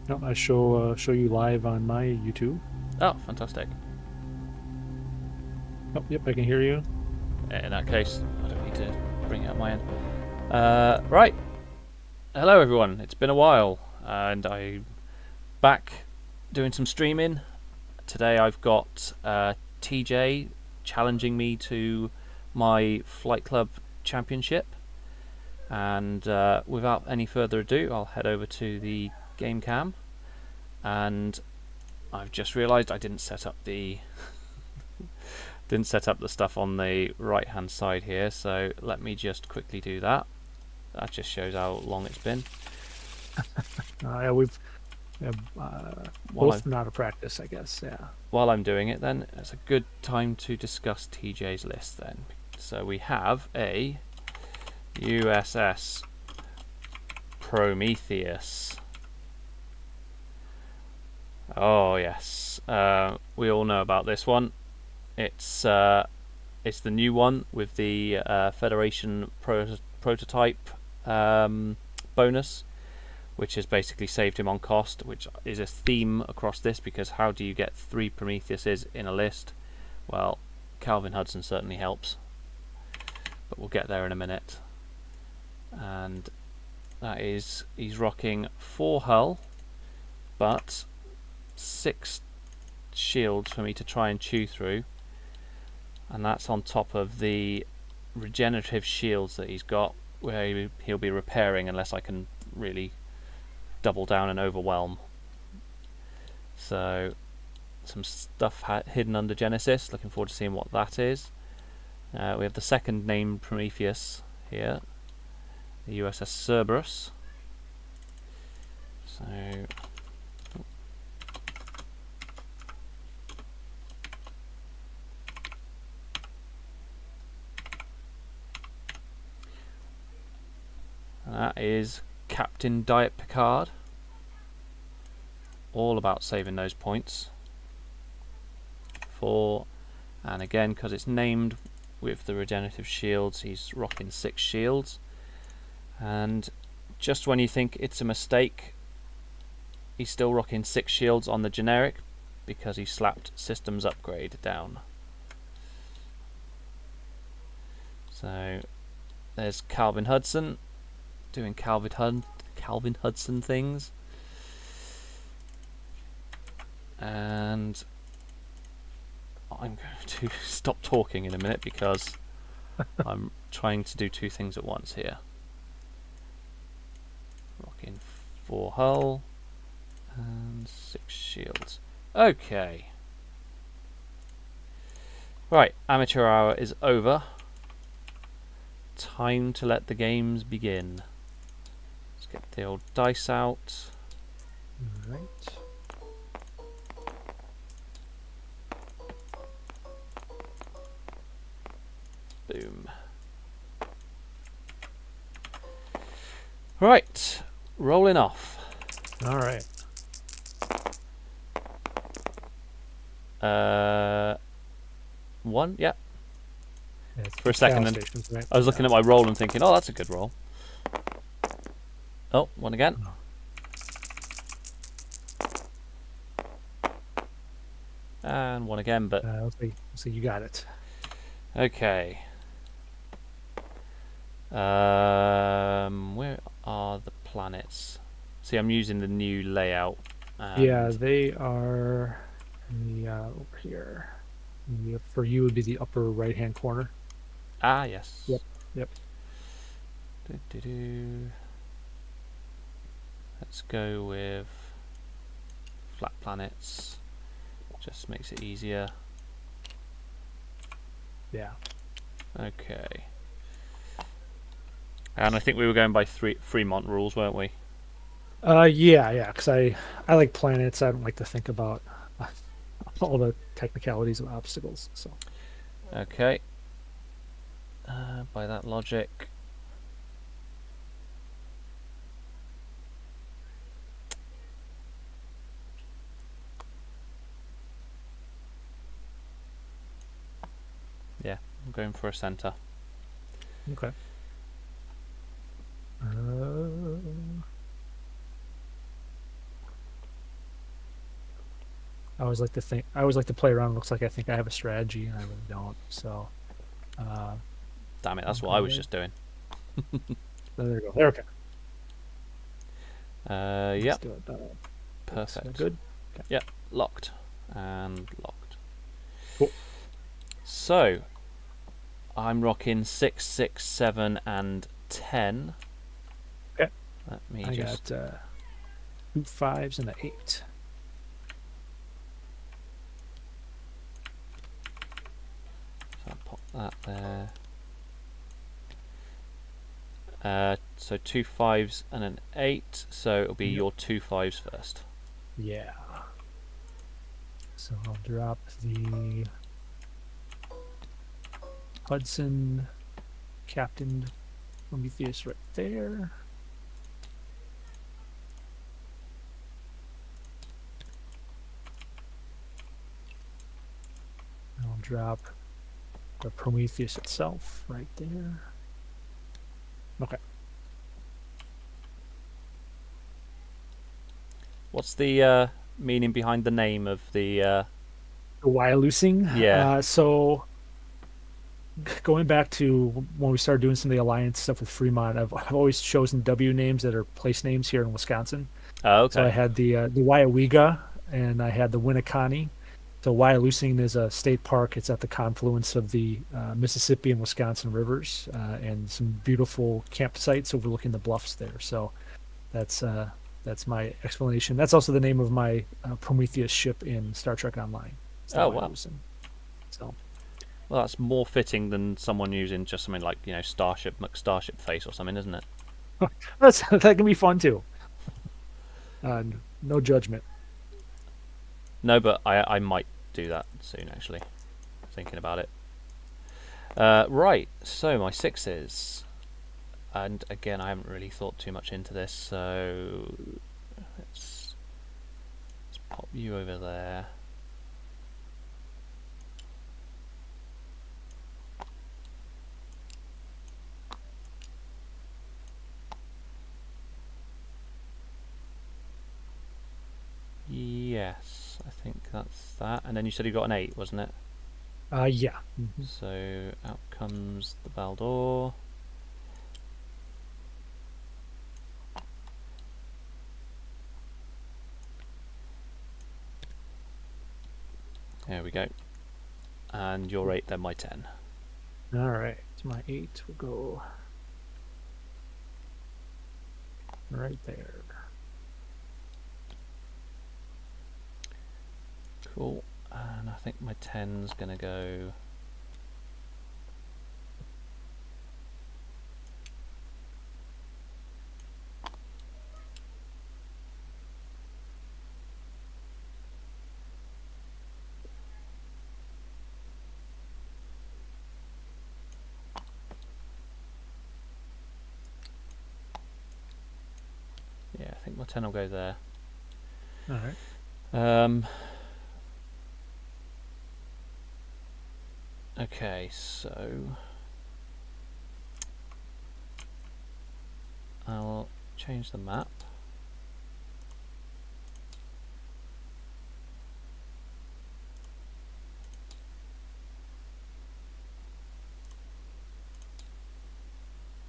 No, I show you live on my YouTube. Oh, fantastic. Oh, yep, I can hear you. In that case, I don't need to bring it up my end. Right. Hello, everyone. It's been a while, and I'm back doing some streaming. Today I've got TJ challenging me to my Flight Club Championship. And without any further ado, I'll head over to the game cam. And I've just realised I didn't set up the stuff on the right hand side here, so let me just quickly do that. That just shows how long it's been. Yeah, we've uh, While both I'm been out of practice, I guess. Yeah. while I'm doing it, then it's a good time to discuss TJ's list. Then, so we have a USS Prometheus. Oh yes, we all know about this one. It's the new one with the Federation prototype bonus, which has basically saved him on cost, which is a theme across this, because how do you get 3 Prometheuses in a list? Well, Calvin Hudson certainly helps, but we'll get there in a minute. And that is, he's rocking 4 hull, but 6 shields for me to try and chew through, and that's on top of the regenerative shields that he's got, where he'll be repairing unless I can really double down and overwhelm. So some stuff hidden under Genesis. Looking forward to seeing what that is. We have the second named Prometheus here, the USS Cerberus. So that is Captain Diet Picard. All about saving those points. And again, because it's named with the regenerative shields, he's rocking 6 shields. And just when you think it's a mistake, he's still rocking 6 shields on the generic, because he slapped systems upgrade down. So there's Calvin Hudson doing Calvin Hudson things. And I'm going to stop talking in a minute because I'm trying to do 2 things at once here. Rocking 4 hull and 6 shields. Okay. Right, amateur hour is over. Time to let the games begin. Let's get the old dice out. All right. Boom. Right, rolling off. All right. One, yeah. Yeah, it's For a the second, cow then stations, right? I was looking Yeah. at my roll and thinking, oh, that's a good roll. Oh, one again. Oh. And one again, but Let's see, you got it. okay. Where are the planets? See, I'm using the new layout. Yeah, And they are in the over here. For you would be the upper right-hand corner. yes. Yep. Yep. Do-do-do. Let's go with flat planets. Just makes it easier. Yeah. Okay. And I think we were going by Fremont rules, weren't we? Yeah. Because I like planets. I don't like to think about all the technicalities of obstacles. So Okay. By that logic, yeah, I'm going for a center. okay. Uh, I always like to think. I always like to play around. It looks like I think I have a strategy, and I really don't. So, uh, Damn it, I'll that's what go I was there. just doing. So there we go. There, okay. Let's Yep, do it. Is that perfect. good? Okay. Yep, locked and locked. Cool. So I'm rocking 6, 6, 7, and 10. Okay. Let me I just. got two fives and an eight. So I'll pop that there. So two fives and an 8. So it'll be Yep. your two fives first. Yeah. So I'll drop the Hudson Captain Prometheus right there. I'll drop the Prometheus itself right there. Okay. What's the meaning behind the name of the? The Wyalusing. Yeah. So going back to when we started doing some of the alliance stuff with Fremont, I've always chosen W names that are place names here in Wisconsin. Oh, So I okay. had the Waiawega and I had the Winneconne. So Wyalusing is a state park. It's at the confluence of the Mississippi and Wisconsin rivers, and some beautiful campsites overlooking the bluffs there. So that's uh, that's my explanation. That's also the name of my Prometheus ship in Star Trek Online. It's the Oh wow. Wyalusing. So Well, that's more fitting than someone using just something like Starship McStarship Face or something, isn't it? that can be fun too. No judgment. No, but I might do that soon actually. Thinking about it. Right. So my sixes, and again I haven't really thought too much into this, so let's pop you over there. Yes, I think that's that. And then you said you got an 8, wasn't it? Yeah. Mhm. So out comes the Baldor. There we go. And your 8, then my 10. All right. It's my eight. We'll go right there. Cool. And I think my 10's gonna go. Yeah, I think my 10 will go there. All right. Okay, so I'll change the map.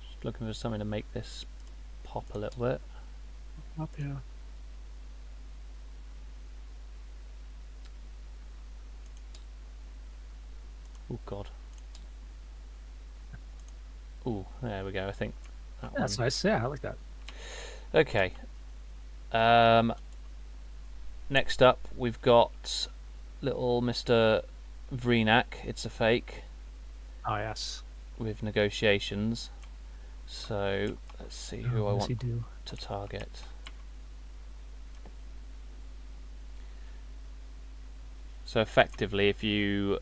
Just looking for something to make this pop a little bit. Up, yeah. Oh god. Oh, there we go. I think that Yeah, that's one. nice. Yeah, I like that. Okay. Next up, we've got little Mr. Vreenak. It's a fake Oh, yes. with negotiations. So let's see who I What does he want do? to target. So effectively, if you,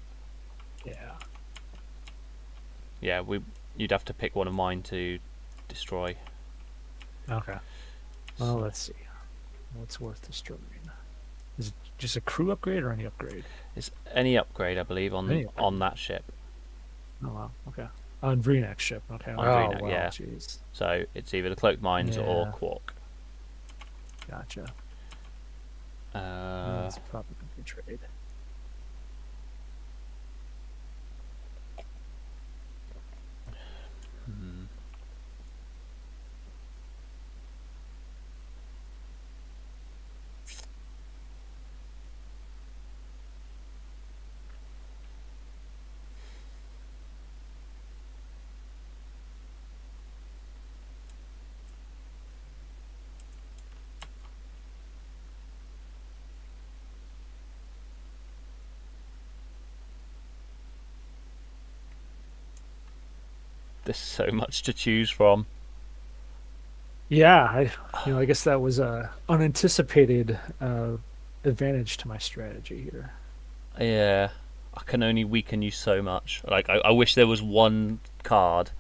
Yeah. you'd have to pick one of mine to destroy. Okay. Well, let's see. What's worth destroying? Is it just a crew upgrade or any upgrade? It's any upgrade, I believe, Any on upgrade. that ship. Oh, wow. Okay. On Vreenak's ship. Okay. On Oh, Vreenak, well, yeah. jeez. So it's either the cloaked mines or Yeah. Quark. Gotcha. Uh, It's probably going to be a trade. hmm. There's so much to choose from. Yeah, I guess that was a unanticipated advantage to my strategy here. Yeah, I can only weaken you so much. Like, I wish there was one card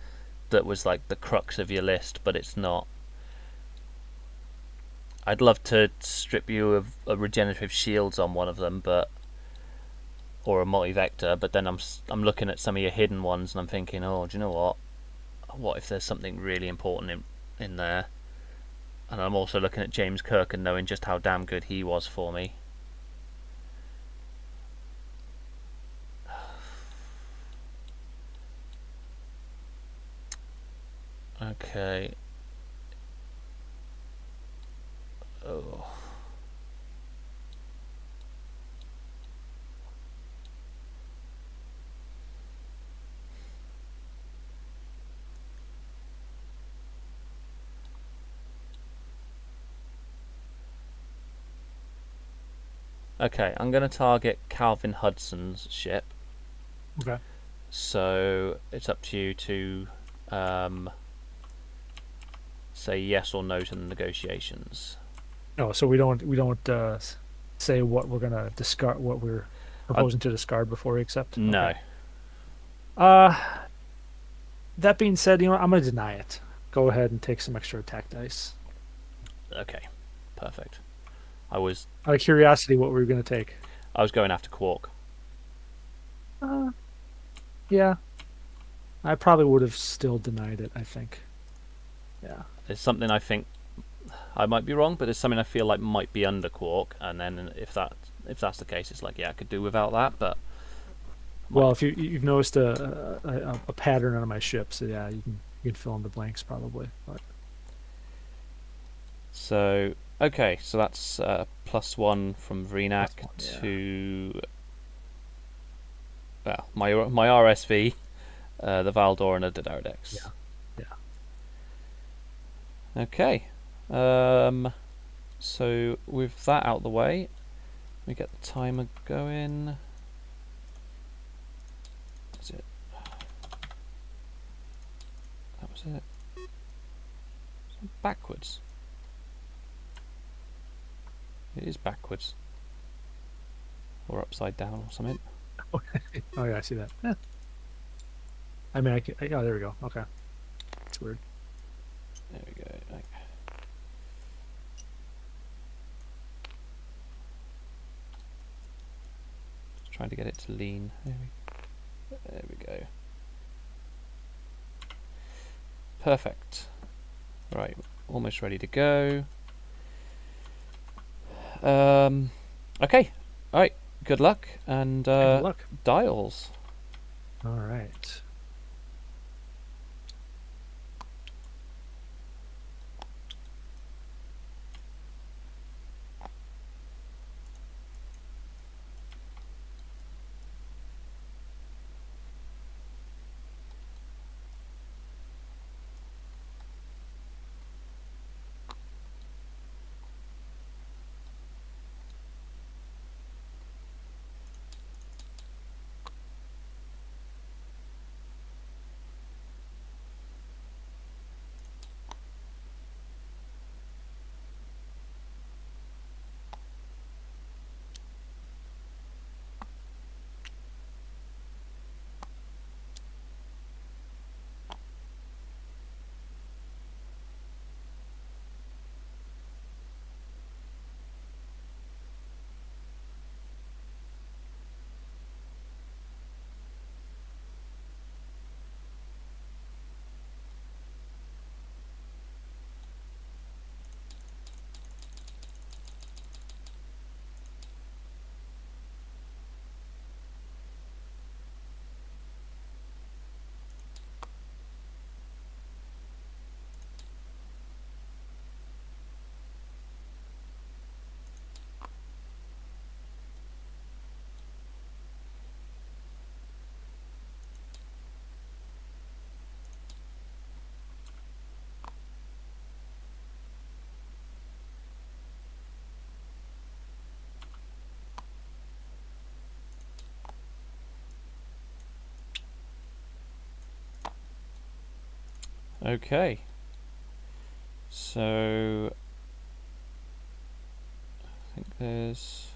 that was like the crux of your list, but it's not. I'd love to strip you of a regenerative shields on one of them, but or a multi-vector. But then I'm looking at some of your hidden ones, and I'm thinking, oh, do you know what? What if there's something really important in there? And I'm also looking at James Kirk and knowing just how damn good he was for me. Okay. Oh. Okay, I'm going to target Calvin Hudson's ship. Okay. So it's up to you to say yes or no to the negotiations. Oh, so we don't say what we're gonna discard, what we're I, proposing to discard before we accept. no. Okay. Uh, that being said, I'm gonna deny it. Go ahead and take some extra attack dice. Okay, perfect. I was Out of curiosity, what were we gonna take? I was going after Quark. Uh, yeah, I probably would have still denied it, I think. Yeah. There's something I think I might be wrong, but there's something I feel like might be under Quark, and then if that's the case, it's like yeah, I could do without that, but Well, might. if you've noticed a pattern on my ship, so yeah, you can fill in the blanks probably. But So okay, so that's +1 from Vreenak plus one, yeah. to well, my RSV, the Valdor, and the Dodaridex. Yeah. Yeah. Okay. So with that out the way, we get the timer going. Is it? That was it. Backwards. It is backwards. Or upside down or something. Oh yeah, I see that. Yeah. I mean, oh, there we go. Okay, it's weird. There we go. Like, just trying to get it to lean. There we go. Perfect. Right, almost ready to go. Okay. All right. Good luck and Yeah, good luck. dials. All right. Okay. So I think there's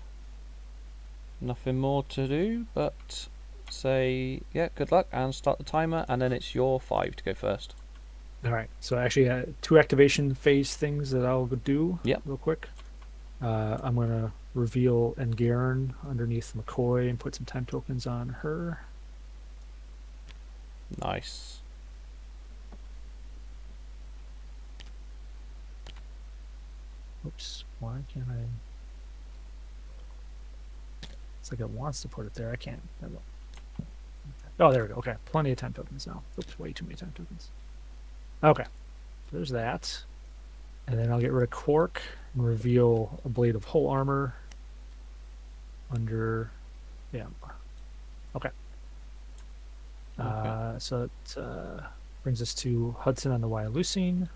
nothing more to do but say, yeah, good luck and start the timer, and then it's your 5 to go first. All right. So actually, two activation phase things that I'll do Yep. real quick. I'm gonna reveal Engaren underneath McCoy and put some time tokens on her. Nice. Oops. Why can't I? It's like it wants to put it there. I can't. Oh, there we go. Okay, plenty of time tokens now. Oops, way too many time tokens. Okay, there's that. And then I'll get rid of Quark and reveal a blade of whole armor under. Yeah. Okay. Okay. So it brings us to Hudson on the Wyalusing.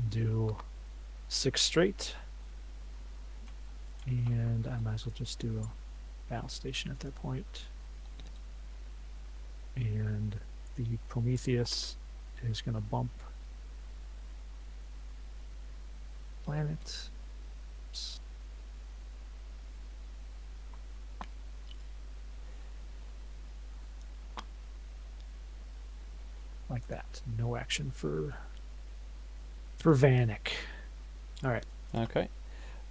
Do 6 straight. And I might as well just do a battle station at that point. And the Prometheus is going to bump planet. Like that. No action for Vanek. All right. Okay.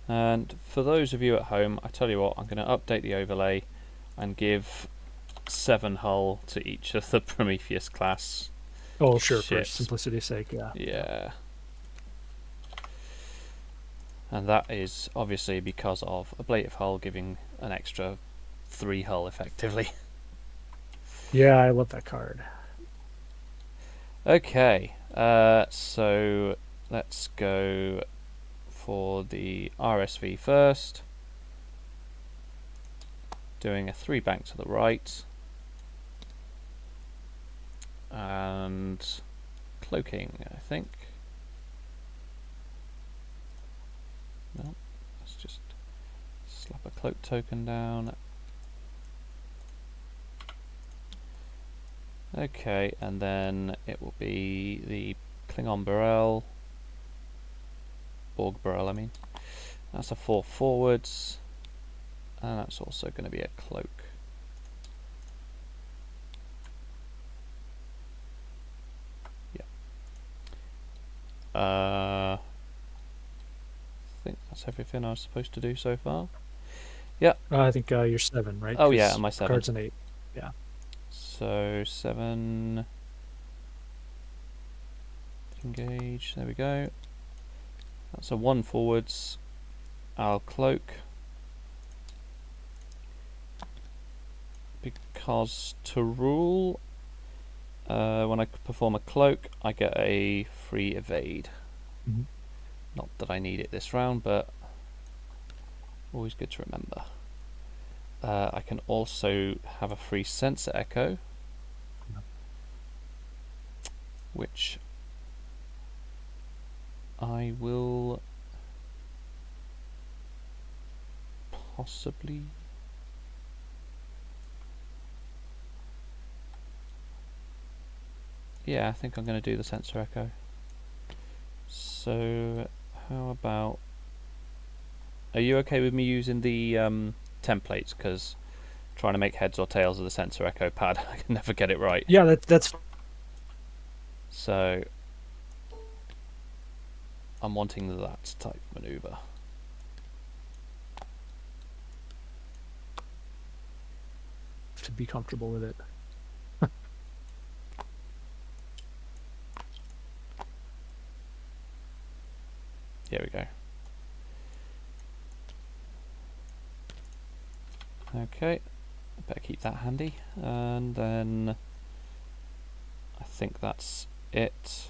And for those of you at home, I tell you what, I'm going to update the overlay and give 7 hull to each of the Prometheus class Oh, sure, for ships. simplicity's sake, yeah. Yeah. And that is obviously because of ablative hull giving an extra 3 hull effectively. Yeah, I love that card. Okay, so let's go for the RSV first. Doing a 3 bank to the right. And cloaking, I think. No, let's just slap a cloak token down. Okay, and then it will be the Klingon Burrell. Borg Burrell, I mean. That's a 4 forwards. And that's also going to be a cloak. Yeah. I think that's everything I was supposed to do so far. Yeah. I think you're 7, right? Oh yeah, am I 7? Card's an 8. Yeah. So 7. Engage. There we go. That's a 1 forwards. I'll cloak. Because to rule, when I perform a cloak, I get a free evade. Mm-hmm. Not that I need it this round, but always good to remember. I can also have a free sensor echo, which I will possibly. Yeah, I think I'm going to do the sensor echo. So, how about? Are you okay with me using the templates? Because trying to make heads or tails of the sensor echo pad, I can never get it right. Yeah, that's. So, I'm wanting that type maneuver. To be comfortable with it. Here we go. Okay, better keep that handy, and then I think that's it.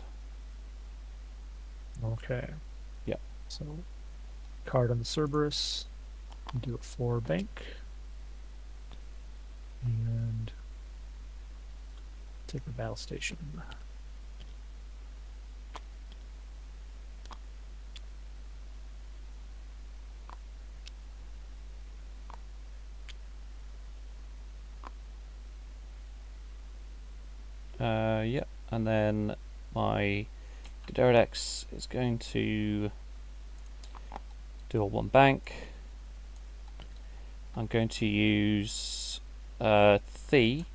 Okay. Yep. So, card on the Cerberus. Do a 4 bank. And take the battle station. Yeah, and then my Gederadex is going to do a one bank. I'm going to use Thea.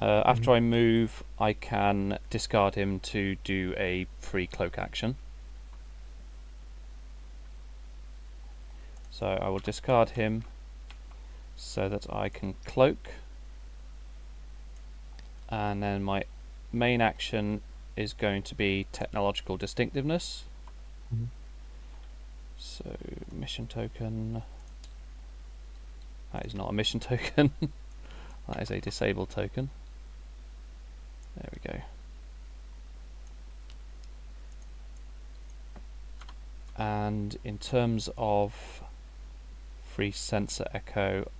After I move, I can discard him to do a free cloak action. So I will discard him so that I can cloak. And then my main action is going to be technological distinctiveness. Mhm. So mission token. That is not a mission token. That is a disabled token. There we go. And in terms of free sensor echo,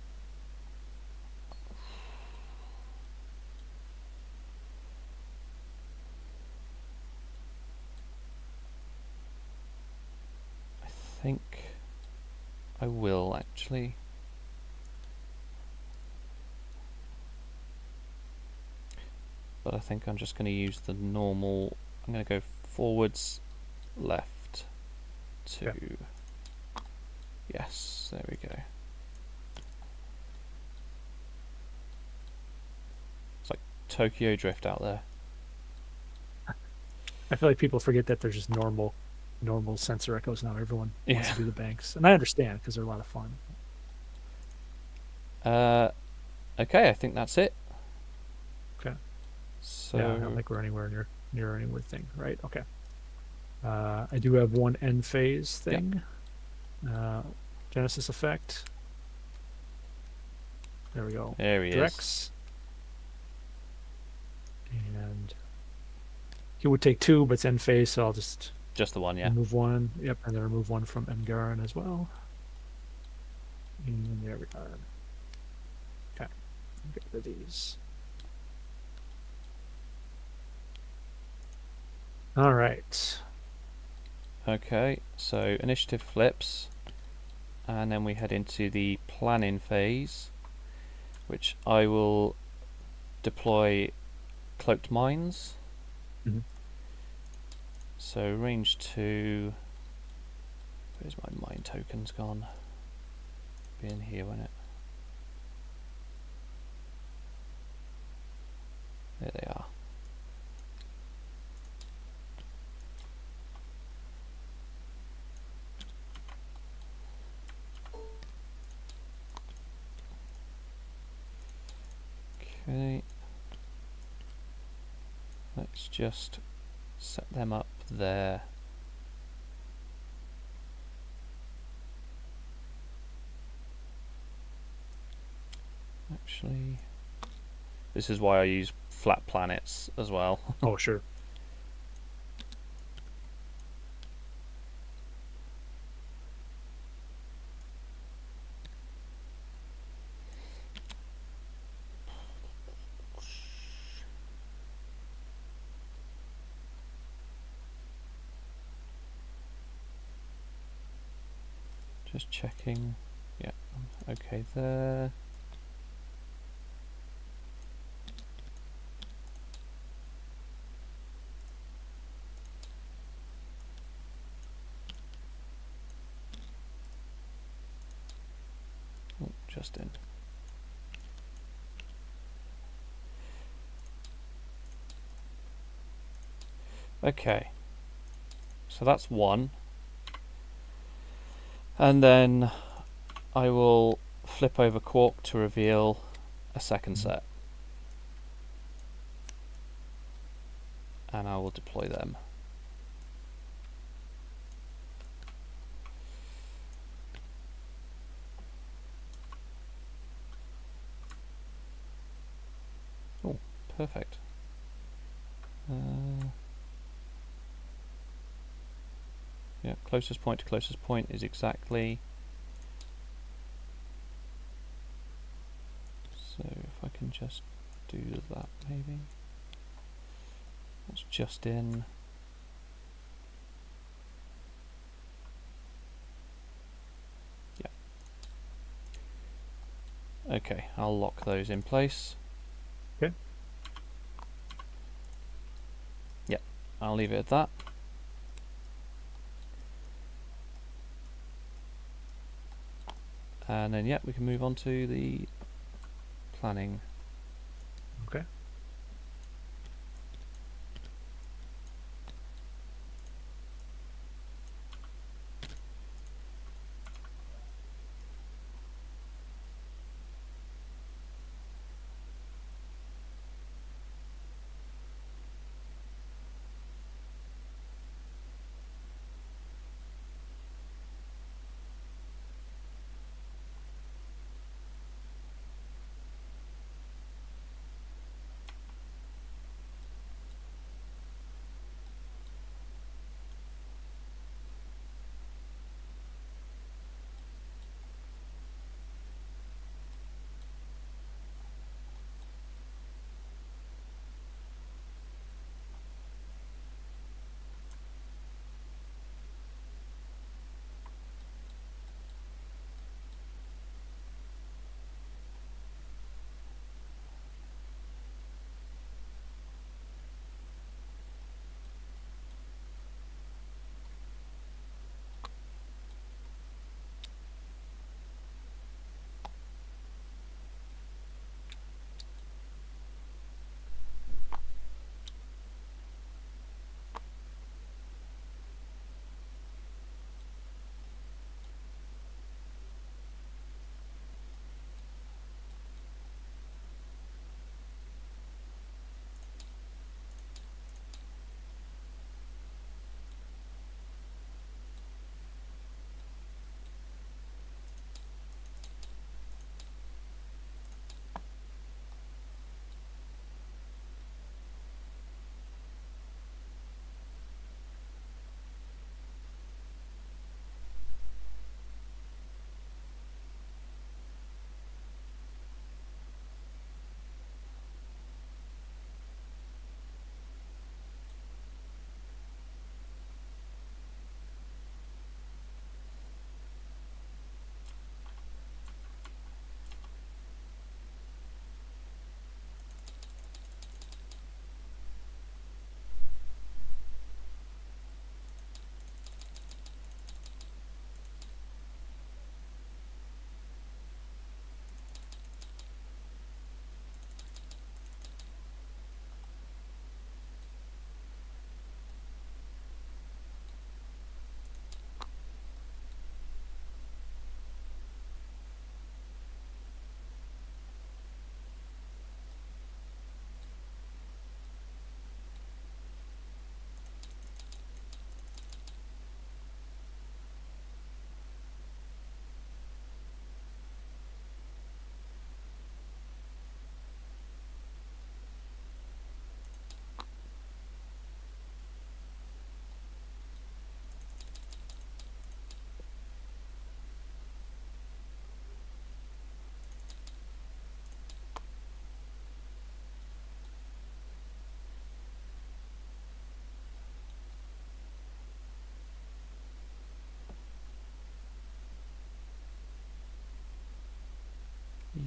I think I will actually. But I think I'm just going to use the normal. I'm going to go forwards, left, to. Yeah. Yes, there we go. It's like Tokyo Drift out there. I feel like people forget that there's just normal sensor echoes now. Everyone wants Yeah. to do the banks, and I understand because they're a lot of fun. Okay, I think that's it. Okay. So Yeah, I don't think we're anywhere near any thing, right? Okay. I do have one end phase Yep. thing. Genesis effect. There we go. there he is. Drex. And he would take 2, but it's end phase, so I'll just Just the one, yeah. remove 1. Yep, and then remove 1 from Engarin as well. And there we go. Okay. Get rid of these. All right. Okay, so initiative flips, and then we head into the planning phase, which I will deploy cloaked mines. Mhm. So range 2. Where's my mine tokens gone? Be in here, won't it? There they are. Okay. Let's just set them up there. Actually, this is why I use flat planets as well. Oh, sure. Just checking. Yeah, okay there. Oh, just in. Okay, so that's one. And then I will flip over Quark to reveal a second set. And I will deploy them. Oh, perfect. Yeah, closest point to closest point is exactly. So if I can just do that, maybe. That's just in. Yeah. Okay, I'll lock those in place. Okay. Yep, I'll leave it at that. And then, yeah, we can move on to the planning. Okay.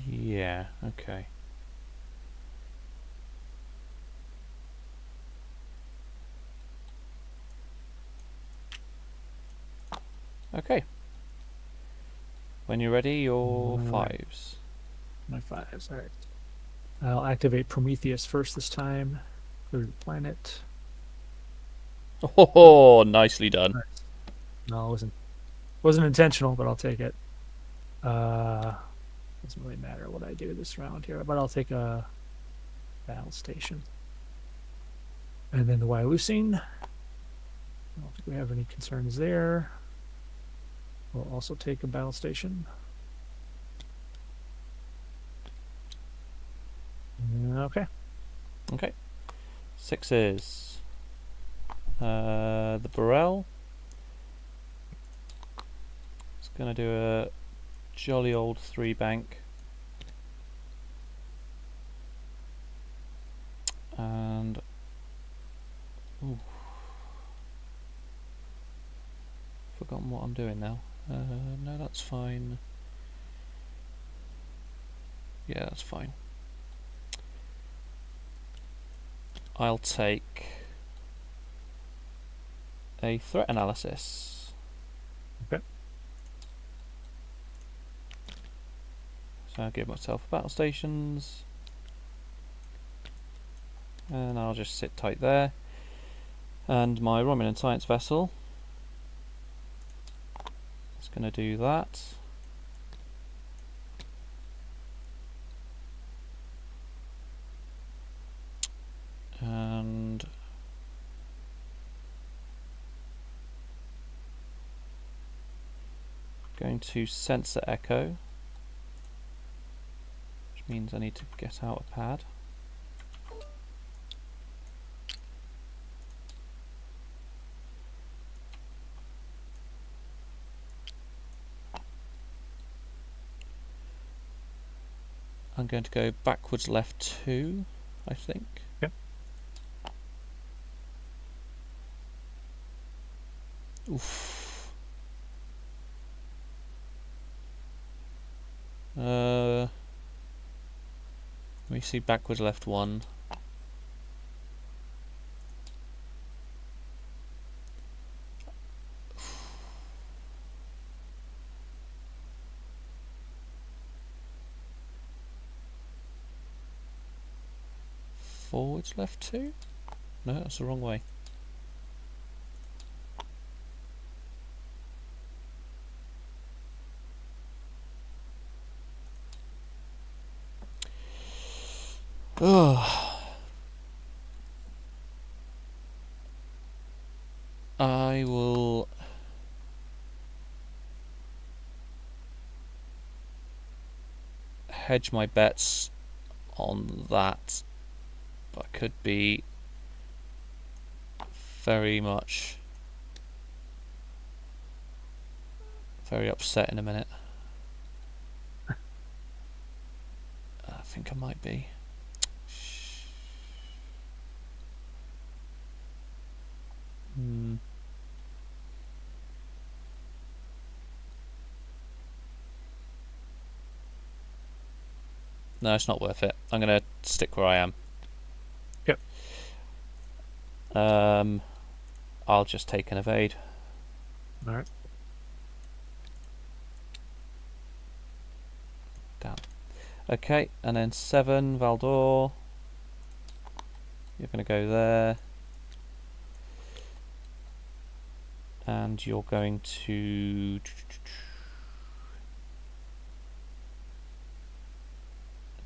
Yeah, okay. Okay. When you're ready, your All right. fives. My fives. All right. I'll activate Prometheus first this time. Clear the planet. Oh, nicely done. Nice. No, it wasn't intentional, but I'll take it. Uh, doesn't really matter what I do this round here, but I'll take a battle station. And then the Wyalusing. I don't think we have any concerns there. We'll also take a battle station. Okay. Okay. Sixes. The Burrell. It's going to do a jolly old 3-bank. And... ooh. Forgotten what I'm doing now. No, that's fine. Yeah, that's fine. I'll take a threat analysis. Okay. So I'll give myself battle stations. And I'll just sit tight there. And my Romulan science vessel is going to do that. And going to sensor echo, which means I need to get out a pad. I'm going to go backwards left 2, I think. Yep. Oof. Let me see, backwards left 1. Forwards left 2? No, that's the wrong way. Oh. I will hedge my bets on that, but I could be very upset in a minute. I think I might be. No, it's not worth it. I'm going to stick where I am. Yep. I'll just take an evade. All right. Down. Okay, and then 7, Valdor. You're going to go there. And you're going to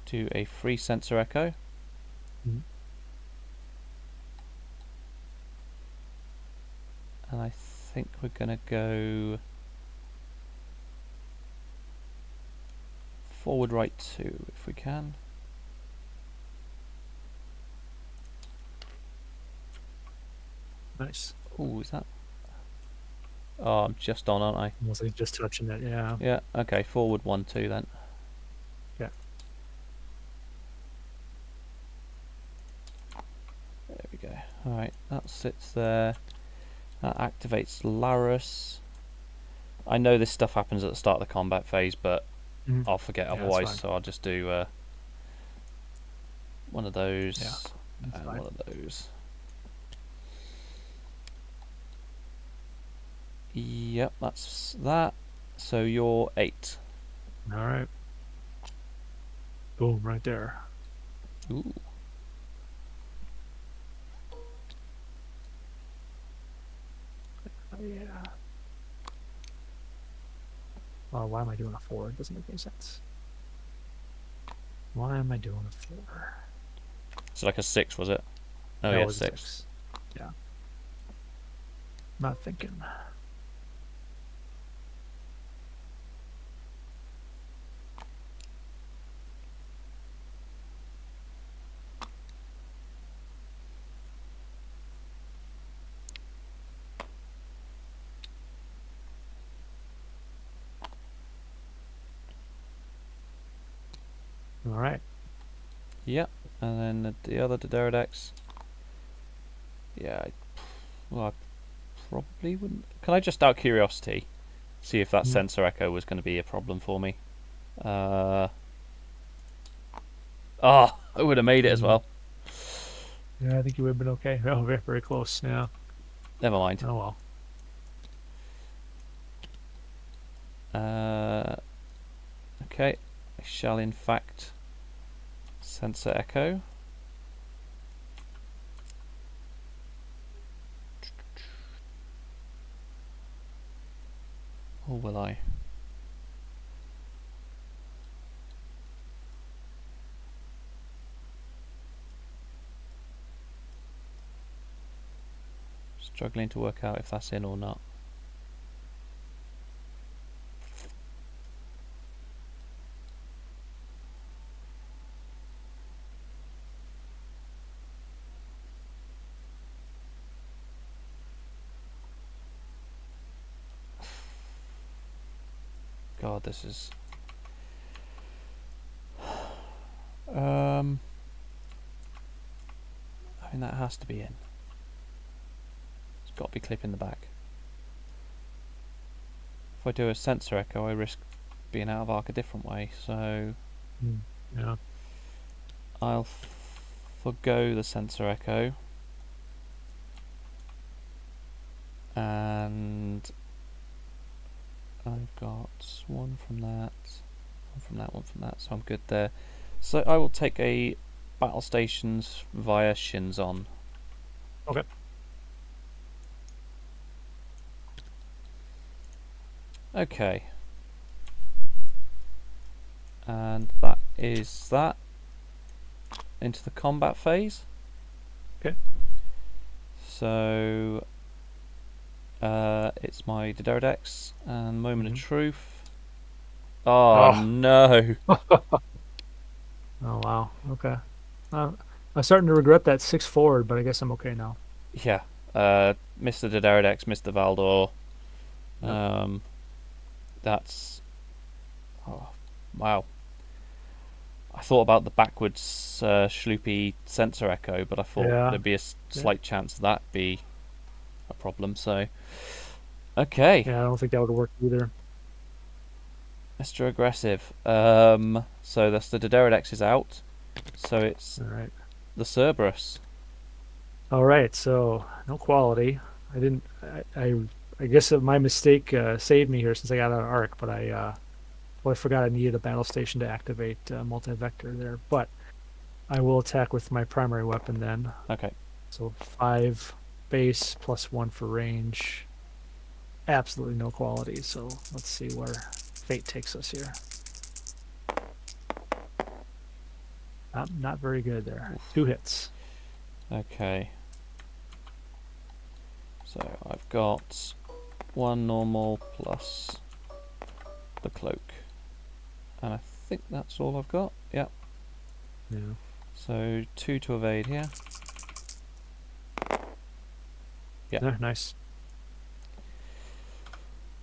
do a free sensor echo. Mm-hmm. And I think we're going to go forward right 2 if we can. Nice. Oh, is that? Oh, I'm just on, aren't I? Almost like just touching it, yeah. Yeah, okay, forward 1, 2 then. Yeah. There we go. Alright, that sits there. That activates Larus. I know this stuff happens at the start of the combat phase, but I'll forget otherwise, so I'll just do one of those and one of those. Yep, that's that. So you're 8. All right. Boom, right there. Ooh. Oh, yeah. Oh, why am I doing a 4? It doesn't make any sense. Why am I doing a 4? So like a 6, was it? Oh, that yeah, was 6. Yeah. Not thinking. All right. Yep, and then the other Dederadex. Yeah, well, I probably wouldn't. Can I just, out of curiosity, see if that sensor echo was going to be a problem for me? Oh, I would have made it as well. Yeah, I think you would have been okay. Oh, very, very close. Yeah. Never mind. Oh well. Okay, I shall in fact sensor echo. Or will I? Struggling to work out if that's in or not. God, this is... I mean, that has to be in. It's got to be clipping the back. If I do a sensor echo, I risk being out of arc a different way, so Yeah. I'll forgo the sensor echo, and I've got one from that, one from that, one from that, so I'm good there. So I will take a battle stations via Shinzon. Okay. Okay. And that is that. Into the combat phase. Okay. So it's my Didodex and Moment of Truth. Oh Oh. no! Oh wow. Okay. I'm starting to regret that 6 forward, but I guess I'm okay now. Yeah. Mr. Didodex, Mr. Valdor. Yep. That's... Oh, wow. I thought about the backwards schloopy sensor echo, but I thought Yeah. there'd be a Yeah. slight chance that be a problem, so... Okay. Yeah. I don't think that would work either. Mr. Aggressive. So that's the Didodex is out. So it's All right. the Cerberus. All right. So no quality. I didn't. I guess my mistake saved me here since I got out of arc, but I forgot I needed a battle station to activate multi-vector there. But I will attack with my primary weapon then. Okay. So 5 base plus 1 for range. Absolutely no quality. So let's see where fate takes us here. Not very good there. 2 hits. Okay. So I've got 1 normal plus the cloak. And I think that's all I've got. Yep. Yeah. So 2 to evade here. Yeah. Nice.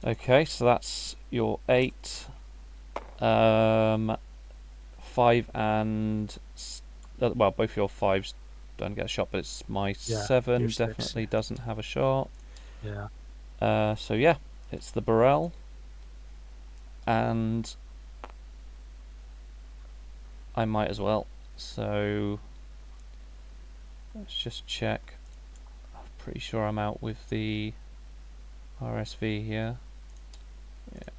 Okay, so that's your 8. 5 and... well, both your 5s don't get a shot, but it's my 7 your 6. definitely doesn't have a shot. Yeah. So yeah, it's the Burrell. And I might as well. So let's just check. I'm pretty sure I'm out with the RSV here. Yeah.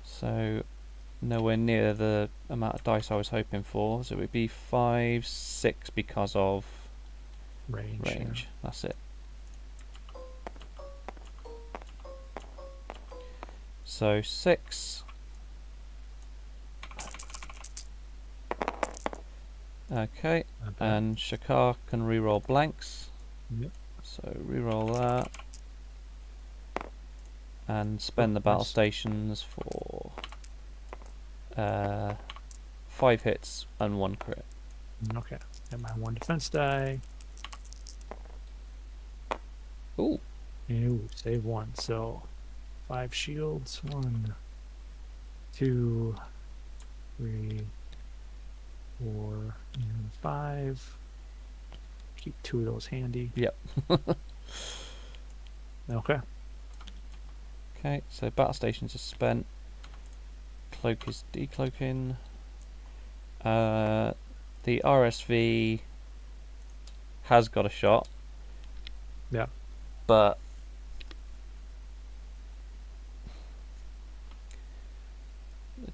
So nowhere near the amount of dice I was hoping for. So it would be 5, 6 because of Range. range. Yeah. That's it. So 6. Okay, and Shakar can reroll blanks. Yep. So reroll that. And spend the battle stations for 5 hits and 1 crit. Okay. Got my 1 defense die. Ooh. Ooh, save 1. So 5 shields. 1, 2, 3, 4, and 5. Keep 2 of those handy. Yep. Okay. Okay, so battle stations are spent. Cloak is decloaking. The RSV has got a shot. Yeah. But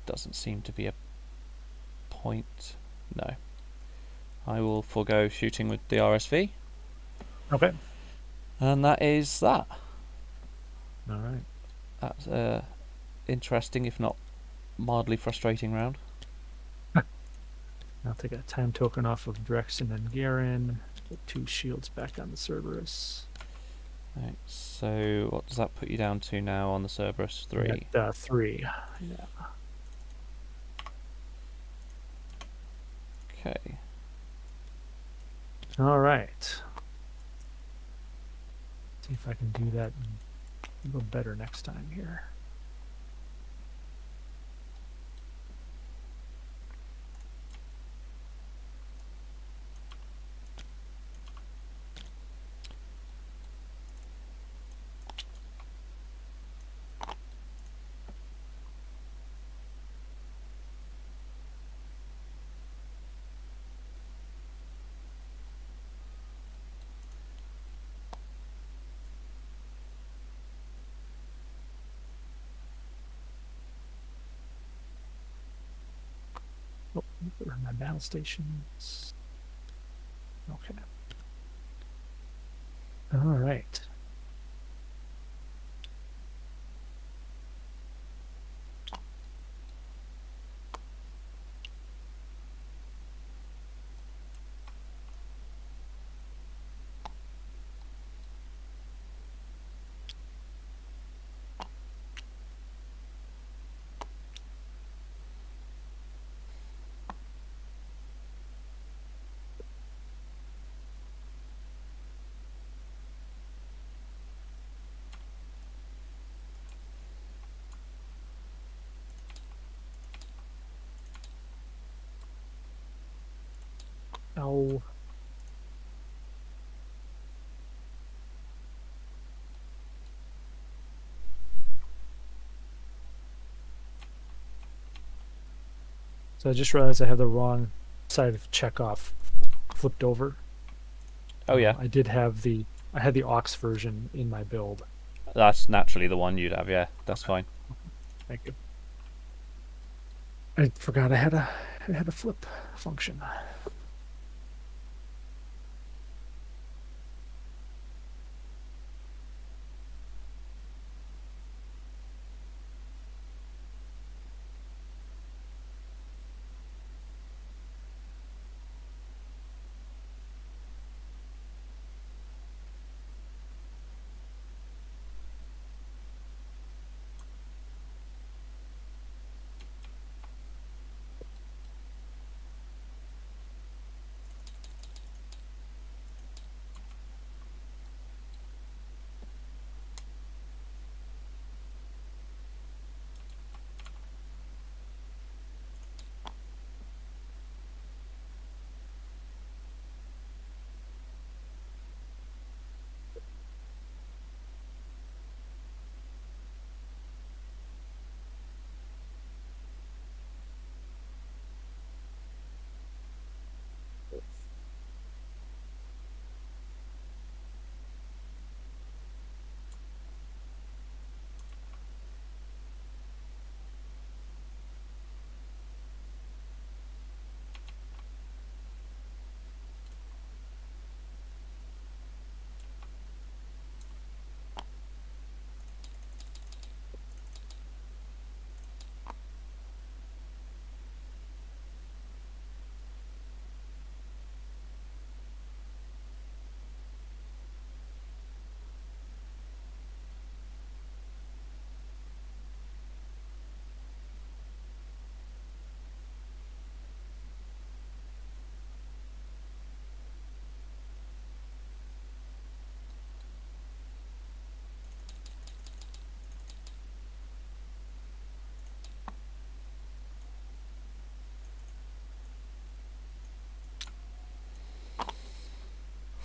doesn't seem to be a point. No. I will forego shooting with the RSV. Okay. And that is that. All right. That's a interesting, if not mildly frustrating round. I'll take a time token off of Drexen and Garen. Put 2 shields back on the Cerberus. Right, so what does that put you down to now on the Cerberus? 3. At 3. Yeah. Okay. All right. See if I can do that a little better next time here. Oh, where are my battle stations? Okay. All right. Oh. So I just realized I have the wrong side of checkoff flipped over. Oh yeah, I had the aux version in my build. that's naturally the one you'd have. Yeah, that's fine. Thank you. I forgot I had a flip function.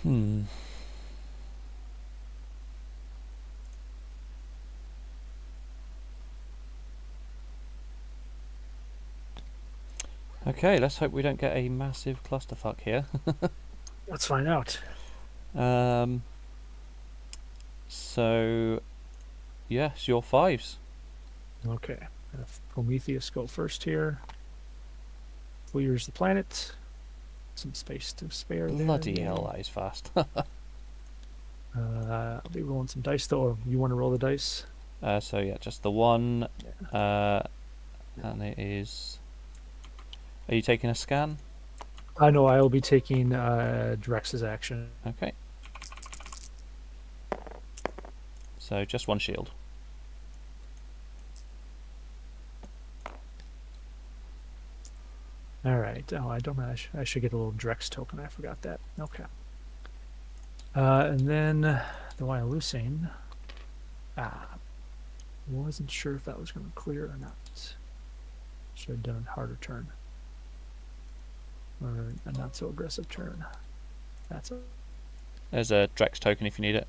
Hmm. Okay, let's hope we don't get a massive clusterfuck here. Let's find out. um. So, yes, your 5s. Okay. Prometheus go first here. Clears the planet. Some space to spare there. Bloody hell, Yay. that is fast. I'll be rolling some dice though. Or you want to roll the dice? So yeah, just the one, Yeah. and it is. Are you taking a scan? I know I will be taking Drex's action. Okay. So just one shield. All right. Oh, I don't. I should get a little Drex token. I forgot that. Okay. And then the Wyalusing. Wasn't sure if that was going to clear or not. Should have done a harder turn. Or a not so aggressive turn. That's a There's a Drex token if you need it.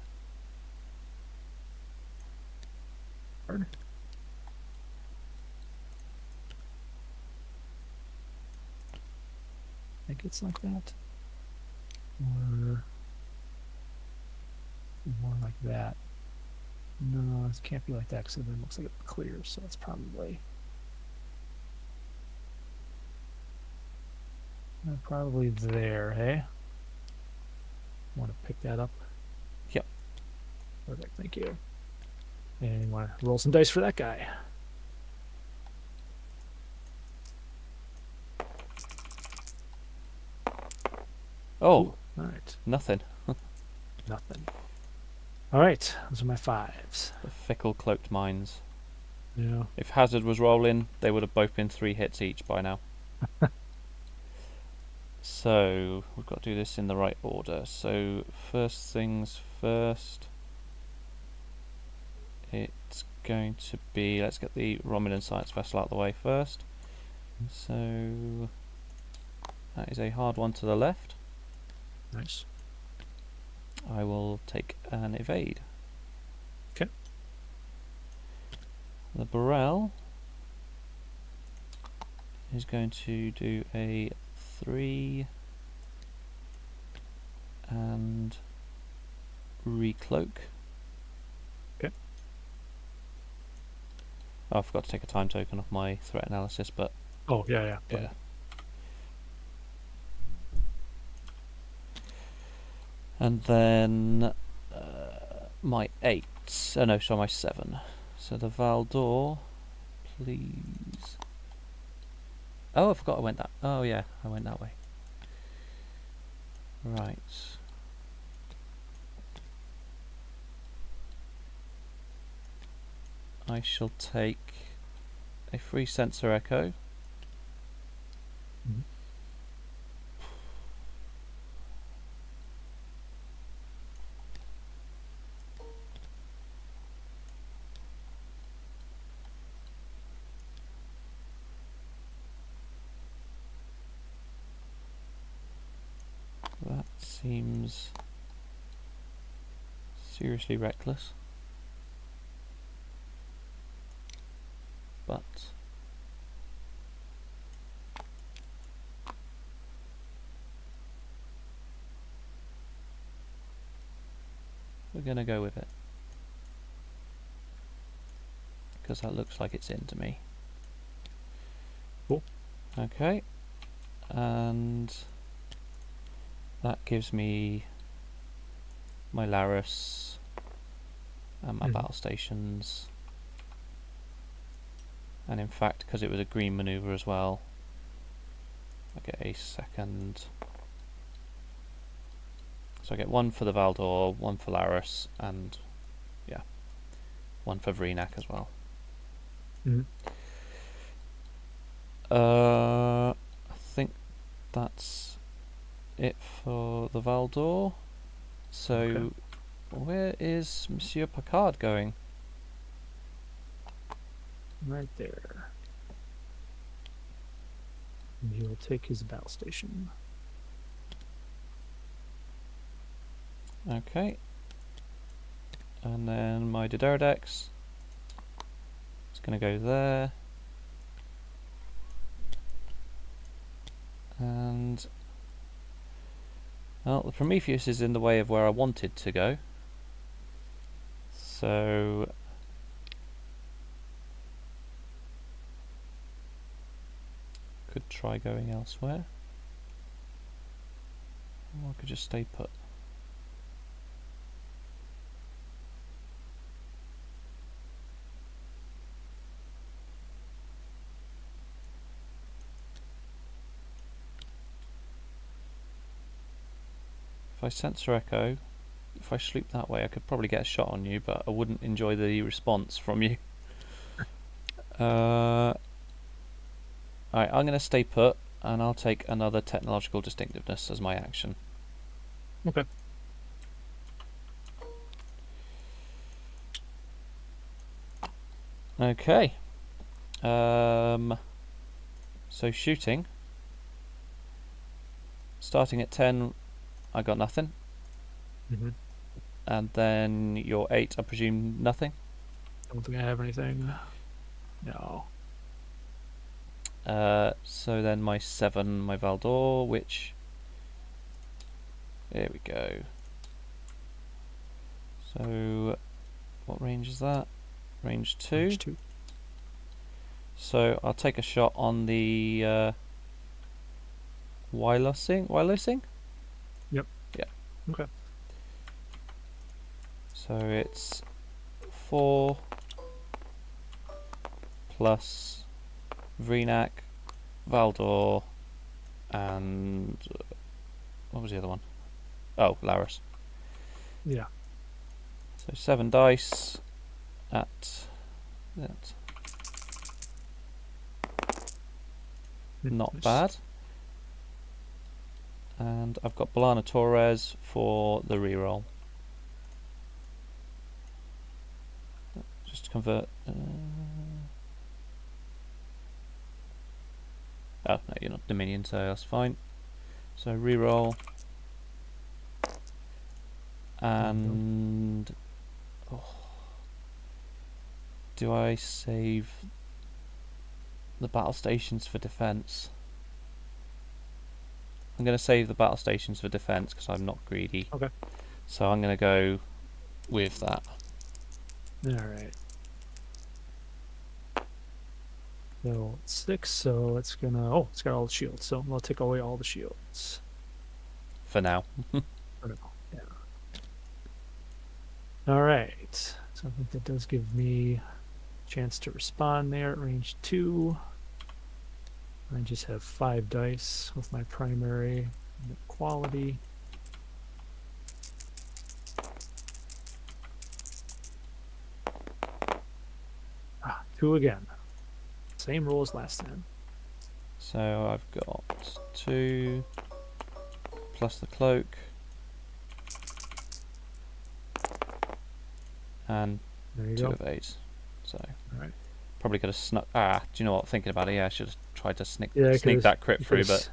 hard. I think it's like that. Or more like that. No, it can't be like that because it looks like it clears, so it's probably there, hey? Want to pick that up? Yep. Perfect, thank you. And you want to roll some dice for that guy. Oh, Ooh, all right. nothing. Nothing. All right, those are my 5s. The fickle cloaked minds. Yeah. If Hazard was rolling, they would have both been 3 hits each by now. So we've got to do this in the right order. So first things first. It's going to be, let's get the Romulan science vessel out of the way first. So that is a hard one to the left. Nice. I will take an evade. Okay. The Burrell is going to do a 3 and recloak. Okay. Oh, I forgot to take a time token off my threat analysis, but Oh, yeah. yeah. And then my 8. Oh no, sorry, my 7. So the Valdor, please. Oh, I forgot I went that. Oh yeah, I went that way. Right. I shall take a free sensor echo. Mhm. That seems seriously reckless. But we're going to go with it. Because that looks like it's in to me. Cool. Okay. And that gives me my Laris and my battle stations. And in fact, because it was a green maneuver as well, I get a second. So I get 1 for the Valdor, 1 for Laris, and yeah, 1 for Vreenak as well. Mm-hmm. I think that's it for the Valdor. So, Okay. where is Monsieur Picard going? Right there. And he will take his battle station. Okay. And then my Diderdex is going to go there. And well, the Prometheus is in the way of where I wanted to go. So Could try going elsewhere. Or I could just stay put. If I sensor echo, if I sloop that way, I could probably get a shot on you, but I wouldn't enjoy the response from you. Alright, I'm going to stay put, and I'll take another technological distinctiveness as my action. Okay. Okay. So shooting. Starting at 10, I got nothing. Mm-hmm. And then your 8, I presume nothing. Don't think I have anything. No. So then my 7, my Valdor, which... There we go. So, what range is that? Range 2. Range 2. So I'll take a shot on the wirelessing? Yep. Yeah. Okay. So it's 4 plus Vreenak, Valdor, and what was the other one? Oh, Laris. Yeah. So 7 dice at that. Not Nice. bad. And I've got Balana Torres for the reroll. Just to convert. Oh, no, you're not Dominion, so that's fine. So reroll. And. Oh, do I save the battle stations for defense? I'm going to save the battle stations for defense because I'm not greedy. Okay. So I'm going to go with that. Alright. So 6, so it's gonna... Oh, it's got all the shields, so I'll take away all the shields. For now. For now, yeah. Alright. So I think that does give me a chance to respond there at range 2. I just have 5 dice with my primary quality. Ah, 2 again. Same roll as last time. So I've got 2 plus the cloak and There you 2 go. of 8. So Alright. probably could have snuck. Do you know what? Thinking about it, yeah, I should have tried to sneak Yeah, that crit through, but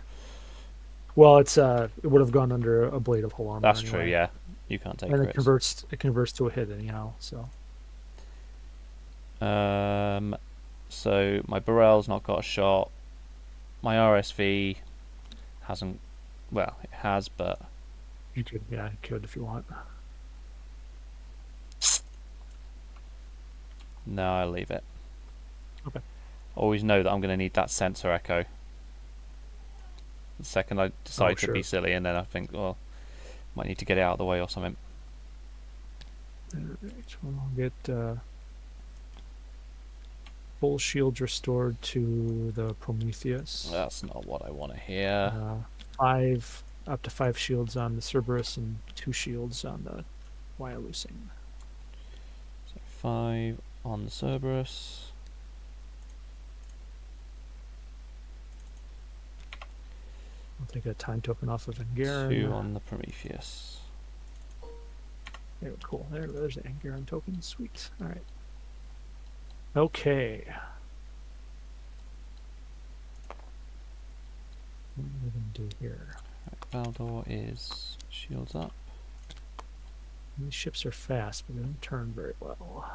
well, it's it would have gone under a blade of whole armor that's anyway. true. Yeah, you can't take And crits. it converts to a hit anyhow, so So my Burrell's not got a shot. My RSV hasn't. Well, it has, but you could if you want. no, I'll leave it. Okay. Always know that I'm going to need that sensor echo. The second I decide to be silly, and then I think, well, might need to get it out of the way or something. Alright, well, I'll get full shields restored to the Prometheus. That's not what I want to hear. 5 up to 5 shields on the Cerberus and 2 shields on the Wyalusing. So 5 on the Cerberus. I'll take a time token off of Angaran. 2 on the Prometheus. Okay, cool. There's the Angaran token. Sweet. All right. Okay. What are we going to do here? Right, Valdor is shields up. These ships are fast, but they don't turn very well.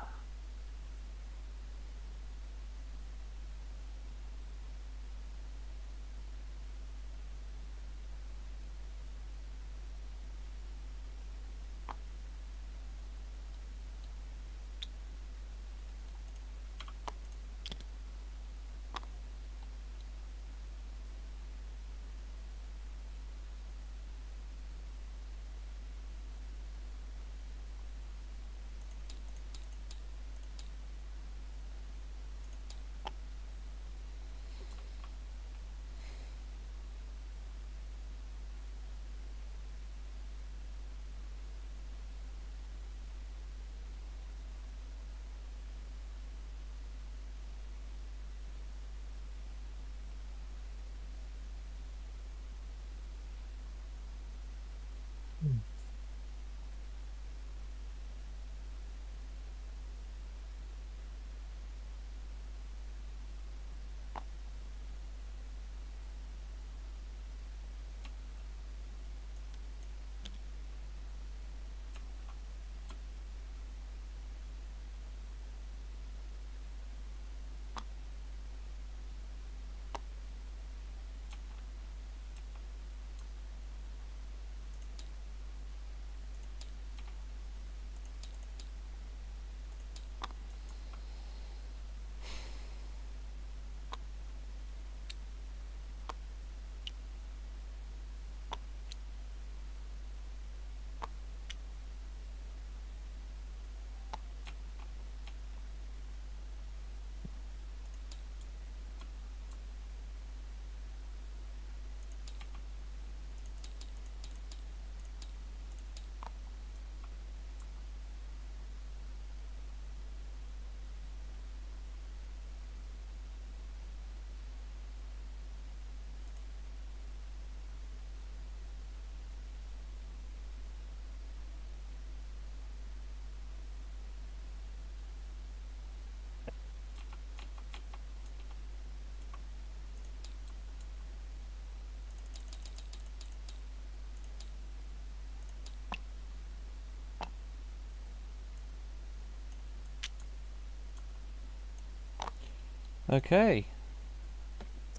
Okay.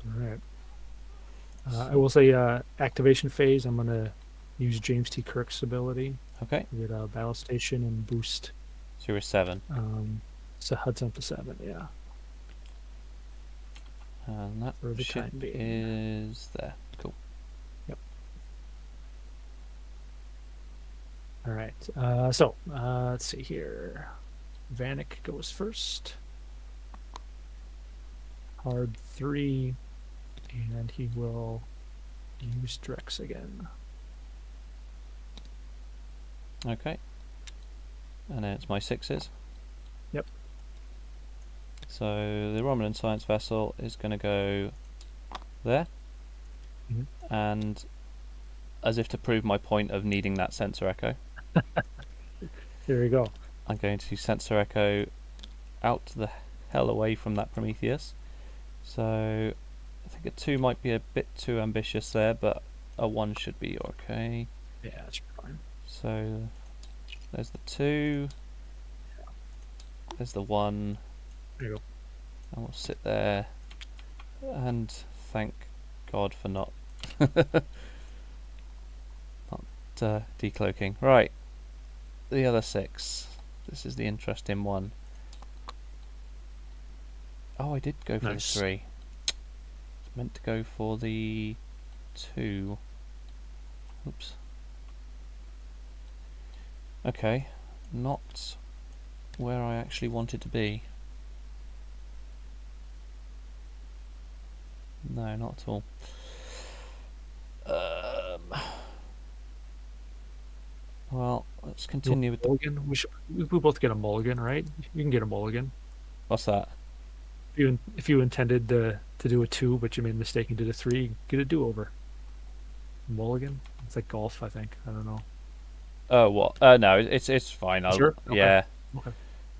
All right. I So, will say activation phase. I'm gonna use James T. Kirk's ability okay. to get a battle station and boost. So you're a 7. So Hudson up to 7. Yeah, And that for the ship time being. is there. Cool. Yep. All right. Let's see here. Vanek goes first. Hard 3, and he will use Drex again. Okay. And then it's my 6s. Yep. So the Romulan science vessel is going to go there. Mhm. And as if to prove my point of needing that sensor echo, There you go. I'm going to sensor echo out the hell away from that Prometheus. So I think a 2 might be a bit too ambitious there, but a 1 should be okay. Yeah, that should be fine. So there's the 2, there's the 1, There you go. and we'll sit there and thank God for not decloaking. Right, the other 6. This is the interesting one. Oh, I did go for Nice. the 3. It's meant to go for the 2. Oops. Okay, not where I actually wanted to be. No, not at all. Well, let's continue with the... Mulligan. We both get a mulligan, right? You can get a mulligan. What's that? If you intended to do a 2, but you made a mistake and did a 3, get a do-over. Mulligan. It's like golf, I think. I don't know. Oh, what? No, it's fine. Sure. Okay. Yeah. Okay.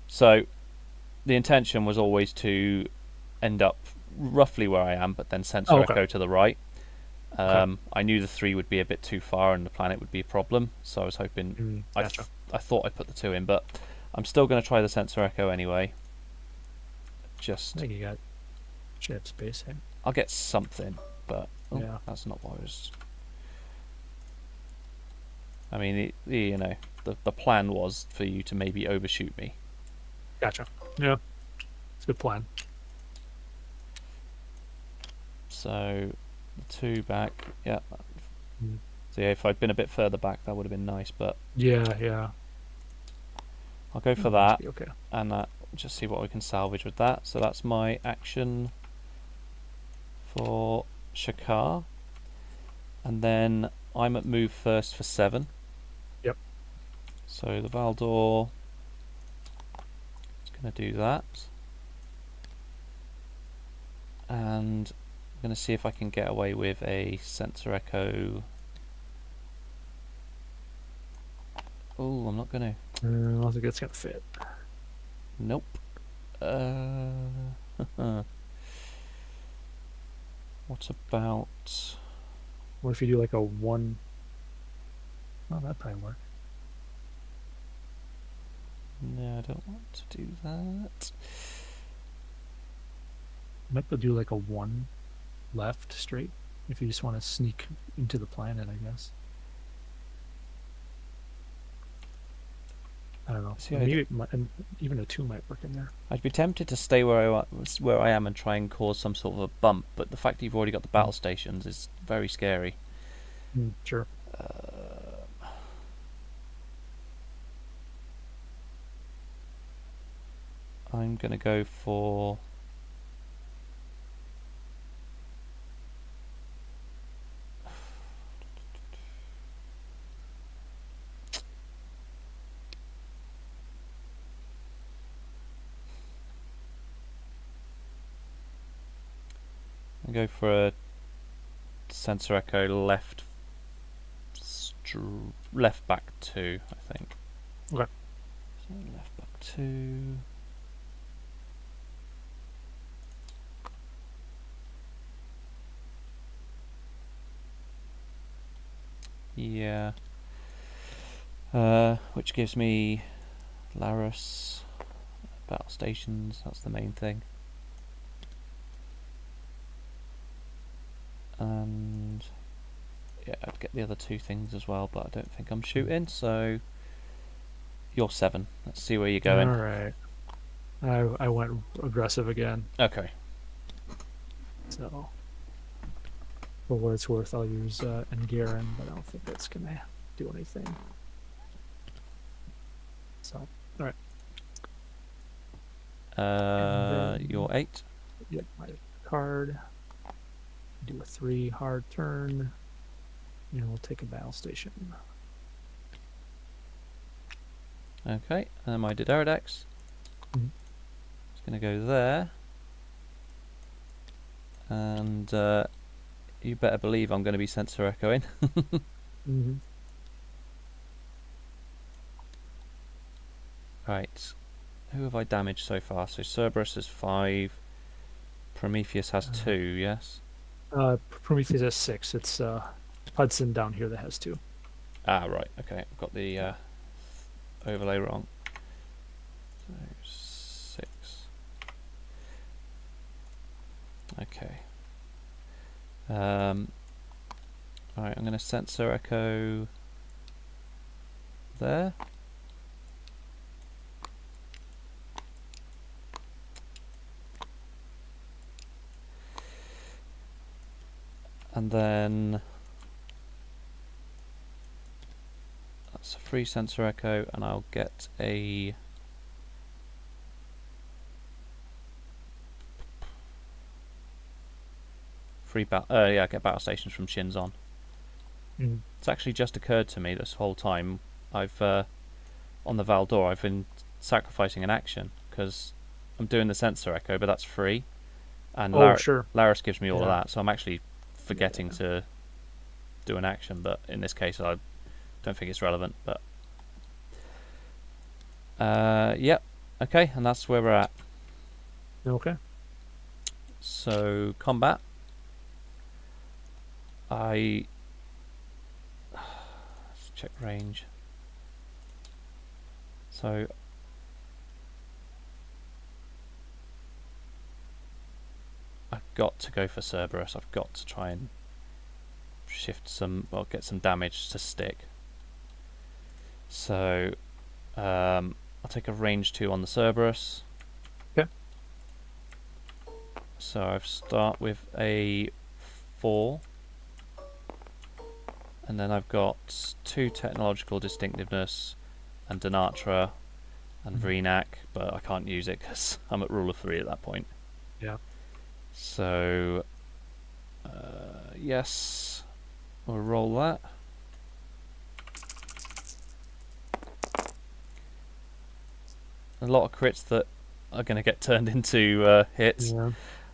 So the intention was always to end up roughly where I am, but then sensor Oh, okay. echo to the right. Okay. I knew the 3 would be a bit too far and the planet would be a problem, so I was hoping... Gotcha. I thought I'd put the 2 in, but I'm still going to try the sensor echo anyway. I think you got ship space, hey? I'll get something, but Yeah. that's not what I was... I mean, the plan was for you to maybe overshoot me. Gotcha. Yeah. It's a good plan. So, the 2 back, yeah. Mm. So yeah, if I'd been a bit further back, that would have been nice, but Yeah. I'll go for That that, should be okay. and just see what we can salvage with that. So that's my action for Shakar, and then I'm at move first for 7. Yep. So the Valdor is going to do that, and I'm going to see if I can get away with a sensor echo. Oh, I'm not going to. I don't think it's gonna fit. Nope. What about... What if you do like a 1? Oh, that'd probably work. No, I don't want to do that. You might be able to do like a 1 left straight if you just want to sneak into the planet, I guess. I don't know. See, Maybe and even a 2 might work in there. I'd be tempted to stay where I am and try and cause some sort of a bump, but the fact that you've already got the battle stations is very scary. Sure. I'm going to go for... I'll go for a sensor echo left back 2, I think. Okay. So left back 2. Yeah. Which gives me Laris, battle stations, that's the main thing. And yeah, I'd get the other 2 things as well, but I don't think I'm shooting, so you're 7. Let's see where you're going. All right. I went aggressive again. Okay. So for what it's worth, I'll use Ngarin, but I don't think that's gonna do anything. So all right. You're 8. Yep, my card. Do a 3 hard turn, and we'll take a battle station. Okay, and my Dideridex. Mhm. It's going to go there. And you better believe I'm going to be sensor echoing. Mm-hmm. Right, who have I damaged so far? So Cerberus has 5. Prometheus has 2, yes? Prometheus has 6. It's Hudson down here that has 2. Ah, right, okay, I've got the overlay wrong. So 6. Okay. Alright, I'm going to sensor echo there. And then that's a free sensor echo, and I'll get a free I get battle stations from Shinzon. Mm-hmm. It's actually just occurred to me this whole time. I've on the Valdor, I've been sacrificing an action because I'm doing the sensor echo, but that's free, and Sure. Laris gives me all of Yeah. that, so I'm actually forgetting to do an action. But in this case, I don't think it's relevant. But yep, okay, and that's where we're at. Okay. So combat. Let's check range. So I've got to go for Cerberus. I've got to try and shift some, well, get some damage to stick. So I'll take a range 2 on the Cerberus. Okay. So I start with a 4. And then I've got 2 technological distinctiveness and Denatra and Vreenak, but I can't use it because I'm at rule of 3 at that point. Yeah. So yes, we'll roll that. A lot of crits that are going to get turned into hits, Yeah.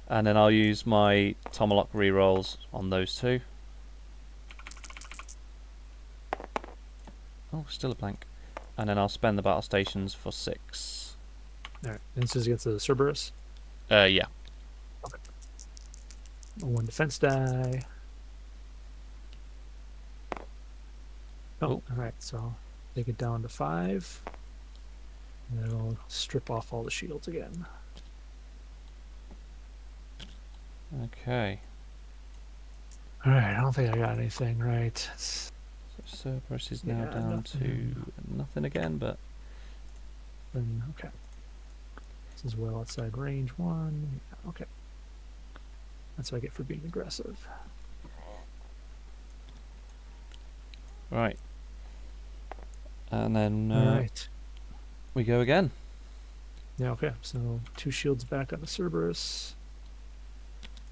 and then I'll use my Tomahawk rerolls on those 2. Oh, still a blank. And then I'll spend the battle stations for 6. All right. This is against the Cerberus. Yeah. 1 defense die. Oh, Oh. all right. So take it down to 5. And then I'll strip off all the shields again. Okay. All right. I don't think I got anything right. So Cerberus is now Yeah, down nothing. to nothing again, but Okay. This is well outside range 1. Yeah, okay. That's what I get for being aggressive. right. And then All right. we go again. Yeah, okay. So 2 shields back on the Cerberus.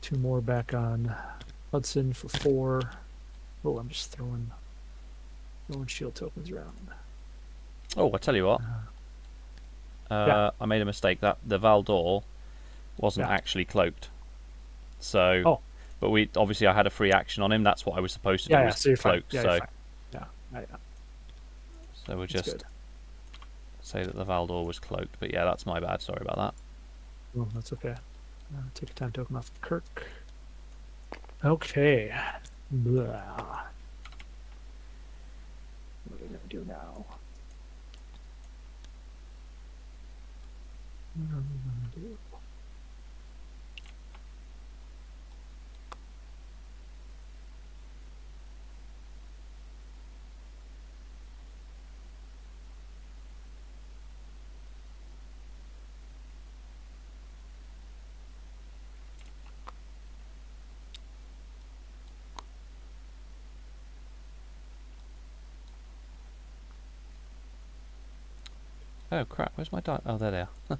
2 more back on Hudson for 4. Oh, I'm just throwing shield tokens around. Oh, I tell you what. Yeah. I made a mistake. That the Valdor wasn't actually cloaked. So, but we obviously I had a free action on him. That's what I was supposed to do. Was So you're cloaked. fine. Yeah, so, you're fine. Yeah. so we'll That's just good. say that the Valdor was cloaked. But yeah, that's my bad. Sorry about that. Oh, that's okay. Take a time token off of Kirk. Okay. Blah. What are we gonna do now? What are we gonna do? Oh crap, where's my dial? Oh, there they are.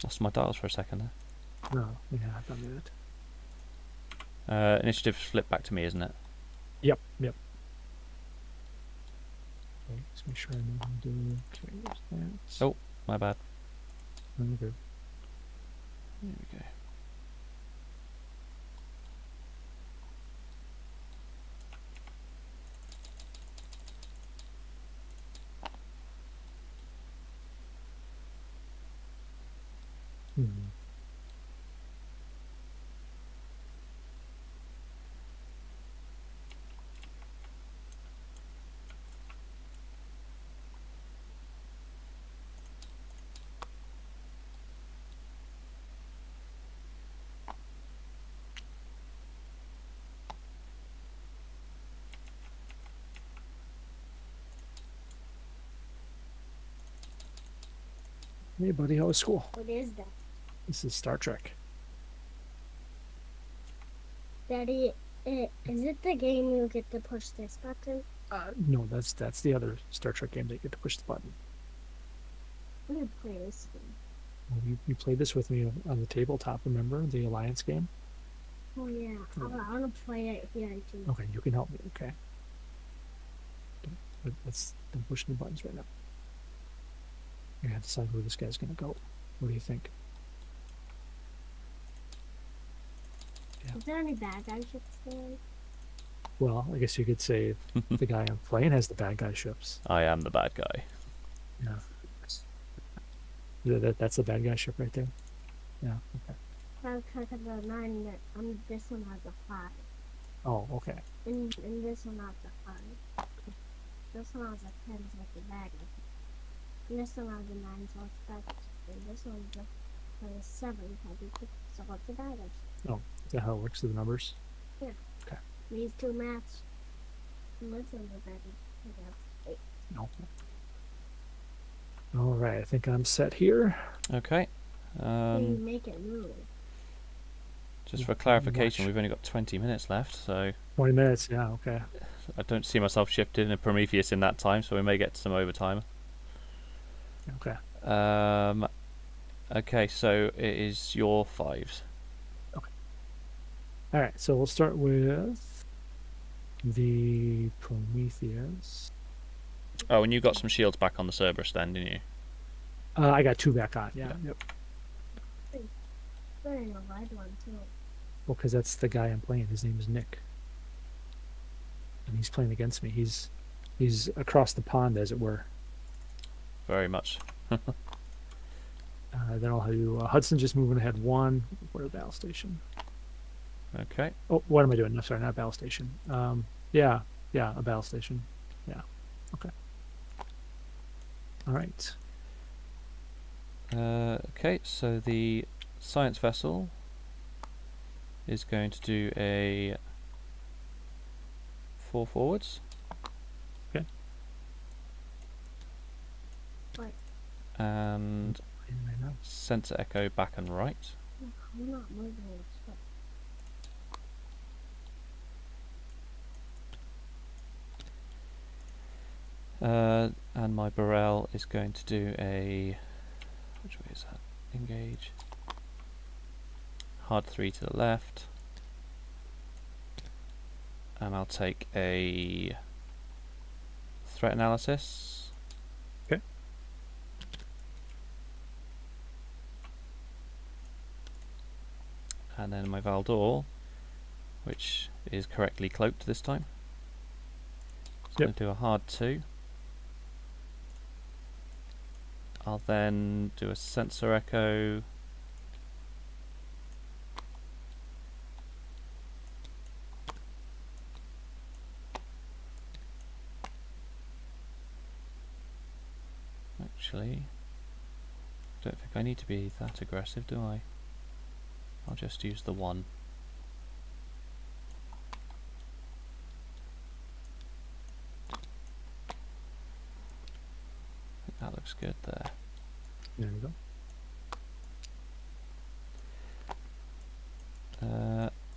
Lost my dials for a second there. No, yeah, I've done that. Initiative flipped back to me, isn't it? Yep, yep. Okay, just make sure I know how to do. Okay, there's that. Oh, my bad. Okay. There we go. Hmm. Hey, buddy, how was school? What is that? This is Star Trek. Daddy, is it the game you get to push this button? No, that's the other Star Trek game that you get to push the button. I'm gonna play this game. Well, you played this with me on the tabletop, remember? The Alliance game? Oh yeah, I wanna play it here too. Okay, you can help me, okay? I'm pushing the buttons right now. I have to decide where this guy's gonna go. What do you think? Is there any bad guy ships there? Well, I guess you could say the guy I'm playing has the bad guy ships. I am the bad guy. Yeah. That's the bad guy ship right there. Yeah, okay. I've cut the 9 that this one has a 5. Oh, okay. And this one has a 5. This one has a 10, so it's a bad guy. And this one has a 9, so it's bad guy. And this one's a 7, so it's a bad guy. Oh, is that how it works with the numbers? Yeah. Okay. These two match. And this one's a bad guy. No. All right, I think I'm set here. Okay. You make it move. Just for clarification, we've only got 20 minutes left, so 20 minutes, yeah, okay. I don't see myself shifting a Prometheus in that time, so we may get some overtime. Okay. Okay, so it is your 5s. All right, so we'll start with the Prometheus. Oh, and you got some shields back on the Cerberus then, didn't you? I got 2 back on, yeah. Yep. There ain't a red one too. Well, because that's the guy I'm playing. His name is Nick, and he's playing against me. He's across the pond, as it were. Very much. Then I'll do Hudson just moving ahead 1. Where the battle station? Okay. Oh, what am I doing? No, sorry, not a battle station. Yeah, a battle station. Yeah. Okay. All right. Okay, so the science vessel is going to do a 4 forwards. Okay. Right. And sensor echo back and right. I'm not moving it. And my Burrell is going to do a, which way is that? Engage. Hard 3 to the left. And I'll take a threat analysis. Okay. And then my Valdor, which is correctly cloaked this time. It's going to do a hard 2. I'll then do a sensor echo. Actually, I don't think I need to be that aggressive, do I? I'll just use the 1. I think that looks good there. There we go.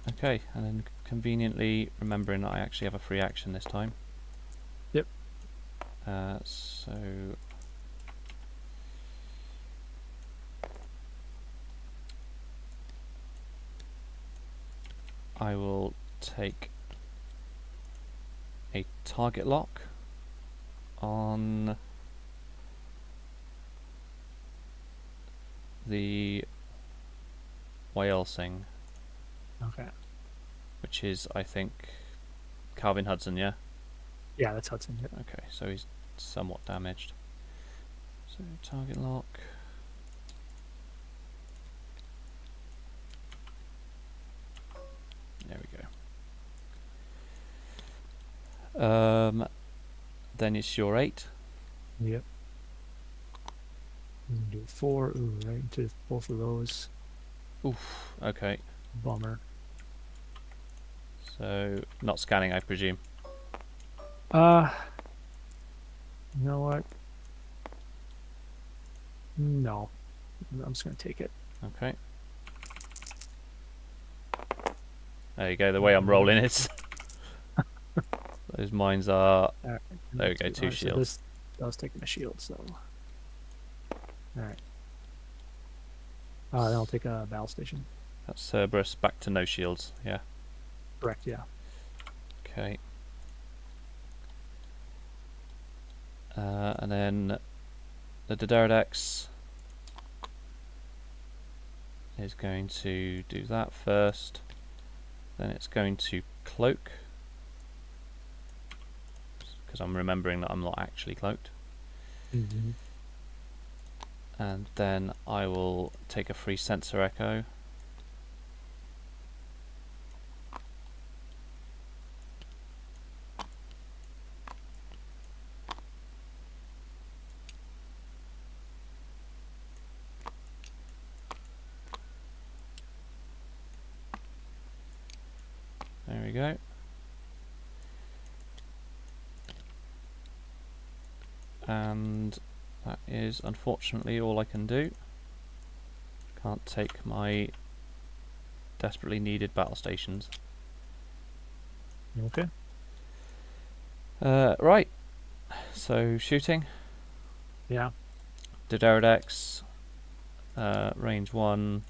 Okay, and then conveniently remembering that I actually have a free action this time. Yep. So I will take a target lock on the Whalesing, Okay. which is, I think, Calvin Hudson, yeah? Yeah, that's Hudson. Yeah. Okay, so he's somewhat damaged. So target lock. There we go. Then it's your 8. Yep. Do 4. Ooh, right into both of those. Oof, okay. Bummer. So, not scanning, I presume. You know what? No. I'm just going to take it. Okay. There you go, the way I'm rolling is... Those mines are... All right. There we go, 2 Alright, so shields. I was taking a shield, so. Alright. Then I'll take a battle station. That's Cerberus back to no shields, yeah. Correct, yeah. Okay. And then the Doderidex is going to do that first. Then it's going to cloak, because I'm remembering that I'm not actually cloaked. Mm-hmm. And then I will take a free sensor echo. There we go. And that is unfortunately all I can do. Can't take my desperately needed battle stations. Okay. Right, so shooting. Yeah. Doderidex, range 1,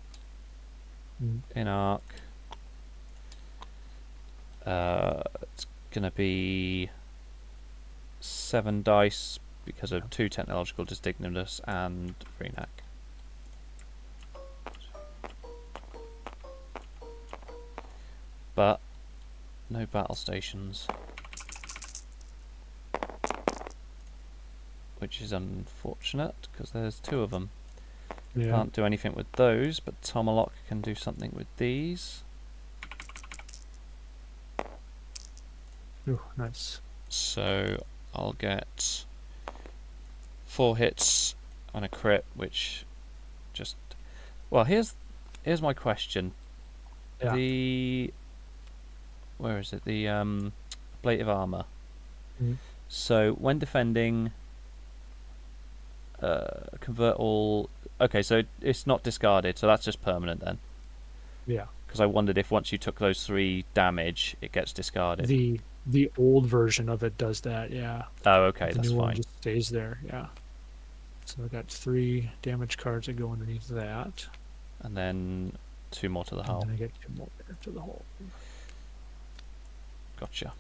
Mm. in arc. It's gonna be 7 dice because of 2 technological distinctiveness and Freenac. But no battle stations, which is unfortunate because there's 2 of them. Yeah. Can't do anything with those, but Tomahawk can do something with these. Ooh, nice. So I'll get 4 hits and a crit, which just... Well, here's my question. Yeah. The... Where is it? The plate of armor. Mhm. So when defending, convert all... Okay, so it's not discarded, so that's just permanent then. Yeah. Because I wondered if once you took those 3 damage, it gets discarded. The old version of it does that, yeah. Oh, okay, The that's new one fine. just stays there, yeah. So I got 3 damage cards that go underneath that. And then 2 more to the And hull. then I get 2 more there to the hull. Gotcha.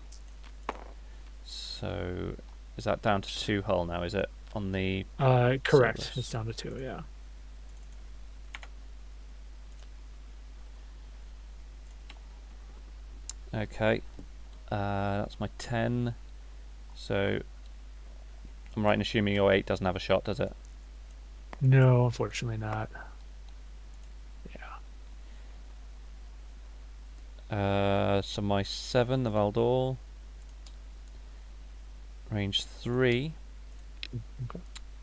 So is that down to 2 hull now, is it? On the... Correct. Cerberus. It's down to 2, yeah. Okay. That's my 10. So I'm right in assuming your 8 doesn't have a shot, does it? No, unfortunately not. Yeah. So my 7, the Valdor, range 3.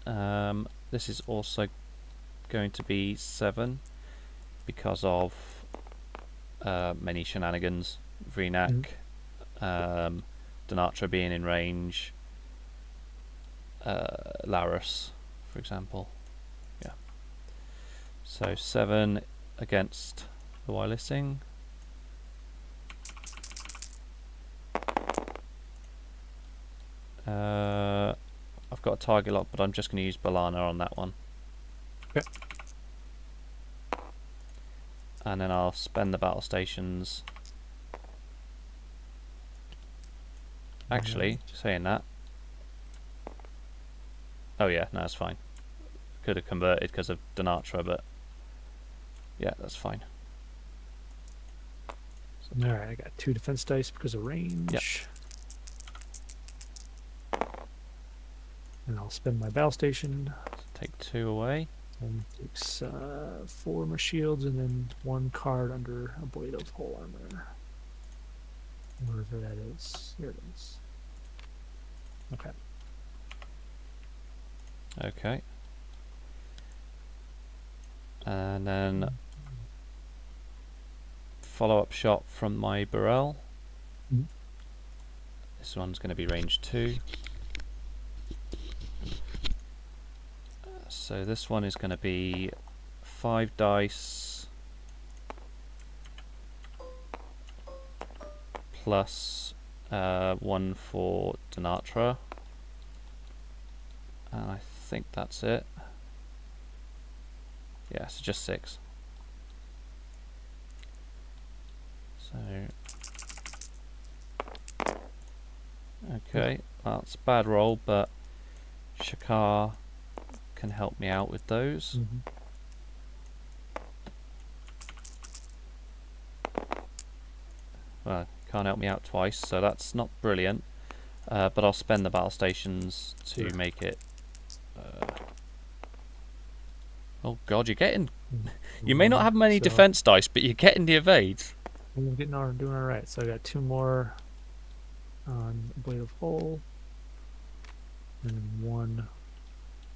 Okay. This is also going to be 7 because of many shenanigans. Vreenak, Denatra being in range, Larus, for example. Yeah. So 7 against the Wylissing. I've got a target lock, but I'm just going to use Balana on that one. Okay. And then I'll spend the battle stations Actually, Alright. saying that. Oh yeah, no, that's fine. Could have converted because of Denatra, but yeah, that's fine. Alright, I got 2 defense dice because of range. And I'll spend my battle station. Take 2 away. And takes 4 more shields and then 1 card under a blade of whole armor. Wherever that is. Here it is. Okay. Okay. And then follow-up shot from my Burrell. Mhm. This one's going to be range 2. So this one is going to be 5 dice plus 1 for Denatra. And I think that's it. Yeah, so just 6. So okay, well, it's a bad roll, but Shakar can help me out with those. Mm-hmm. Well, can't help me out twice, so that's not brilliant. But I'll spend the battle stations to make it. Oh god, you're getting. You may not have many defense dice, but you're getting the evades. I'm doing all right. So I got 2 more on blade of hull, and then 1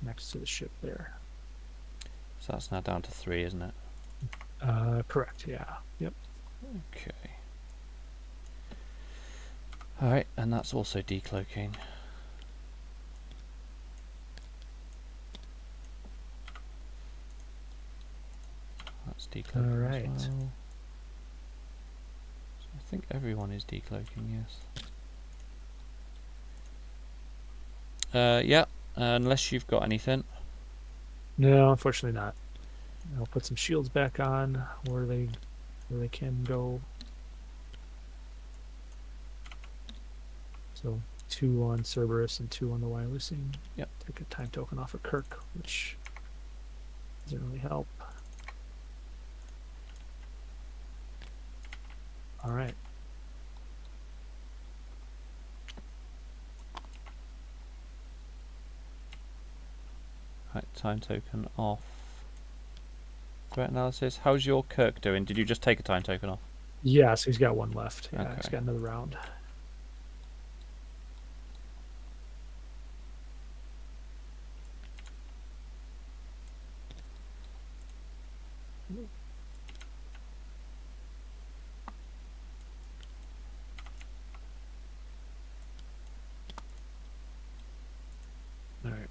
next to the ship there. So that's now down to 3, isn't it? Correct. Yeah. Yep. Okay. Alright, and that's also decloaking. That's decloaking Alright. as well. So I think everyone is decloaking, yes. Yeah, unless you've got anything. No, unfortunately not. I'll put some shields back on where they can go. So 2 on Cerberus and 2 on the Wyalusing. Yep. Take a time token off of Kirk, which doesn't really help. All right. Right, time token off. Threat analysis. How's your Kirk doing? Did you just take a time token off? Yeah, so he's got 1 left. Yeah, Okay. he's got another round. All right.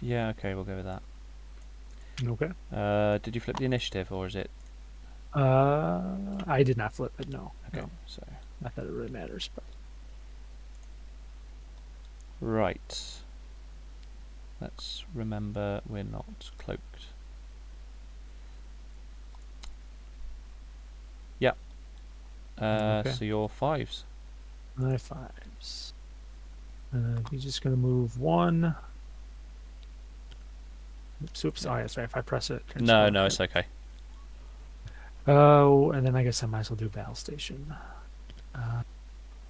Yeah, okay, we'll go with that. Okay. Did you flip the initiative, or is it... I did not flip it. No. Okay, No. so... Not that it really matters, but Right. Let's remember we're not cloaked. Yep. okay. So you're 5s. My 5s. He's just gonna move 1. Oops. Oh, yeah, that's right. If I press it, turns No, color. no, Yep. it's okay. Oh, and then I guess I might as well do battle station.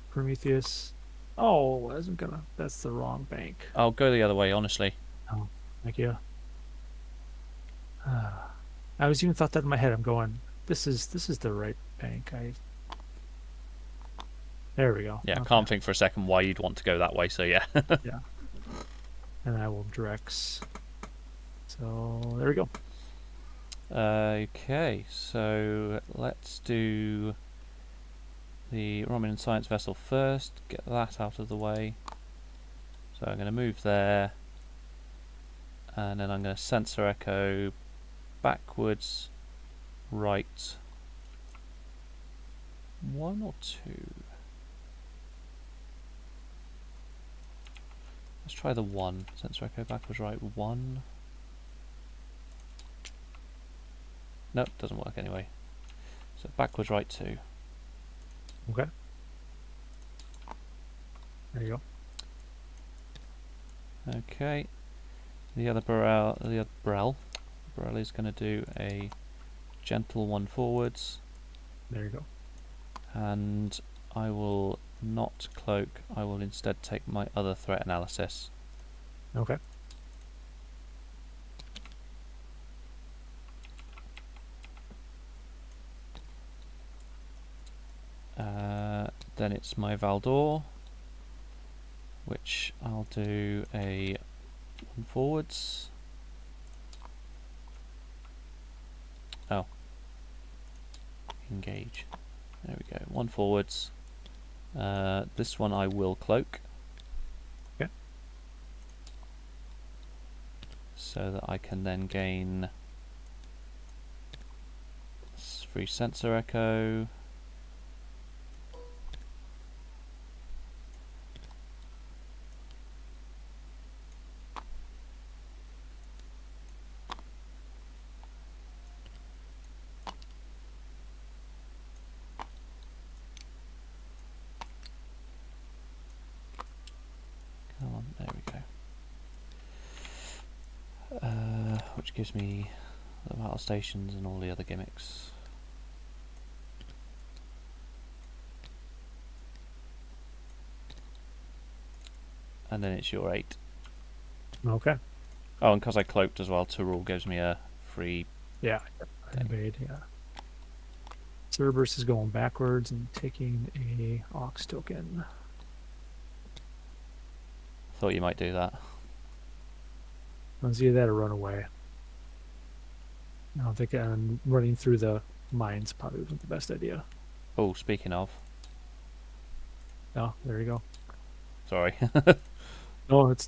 Prometheus. Oh, I wasn't gonna. That's the wrong bank. I'll go the other way, honestly. Oh, thank you. I was even thought that in my head. I'm going. This is the right bank. There we go. Yeah, I Okay. can't think for a second why you'd want to go that way, so yeah. Yeah. And I will Drex. So there we go. Okay, so let's do the Romulan science vessel first, get that out of the way. So I'm going to move there, and then I'm going to sensor echo backwards, right, 1 or 2. Let's try the 1. Sensor echo backwards, right, 1. Nope, doesn't work anyway. So backwards, right, 2. Okay. There you go. Okay. The other Burrell is going to do a gentle 1 forwards, There you go. and I will not cloak. I will instead take my other threat analysis. Okay. Then it's my Valdor, which I'll do a 1 forwards. Oh, engage. There we go. 1 forwards. This one I will cloak. Okay. So that I can then gain free sensor echo. Come on, there we go. Which gives me the battle stations and all the other gimmicks. And then it's your 8. Okay. Oh, and because I cloaked as well, Tyrul gives me a free... Yeah. Invade. Yeah. Cerberus is going backwards and taking a Aux token. Thought you might do that. Let's either that or run away. I don't think running through the mines probably wasn't the best idea. Oh, speaking of... Oh, there you go. Sorry. No, it's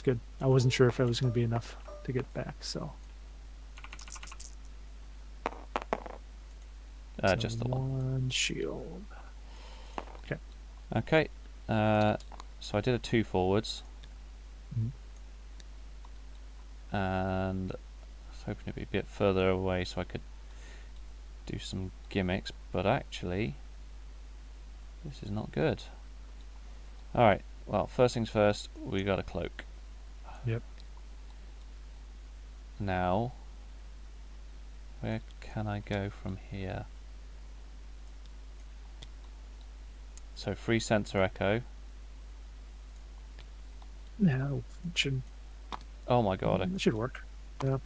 good. I wasn't sure if it was going to be enough to get back, so. So Just the 1. shield. Okay. So I did a 2 forwards. Mhm. And I was hoping it'd be a bit further away so I could do some gimmicks, but actually this is not good. Alright, well, first things first, we got a cloak. Yep. Now, where can I go from here? So free sensor echo. Yeah, it should. Oh my god. It should work. Yeah.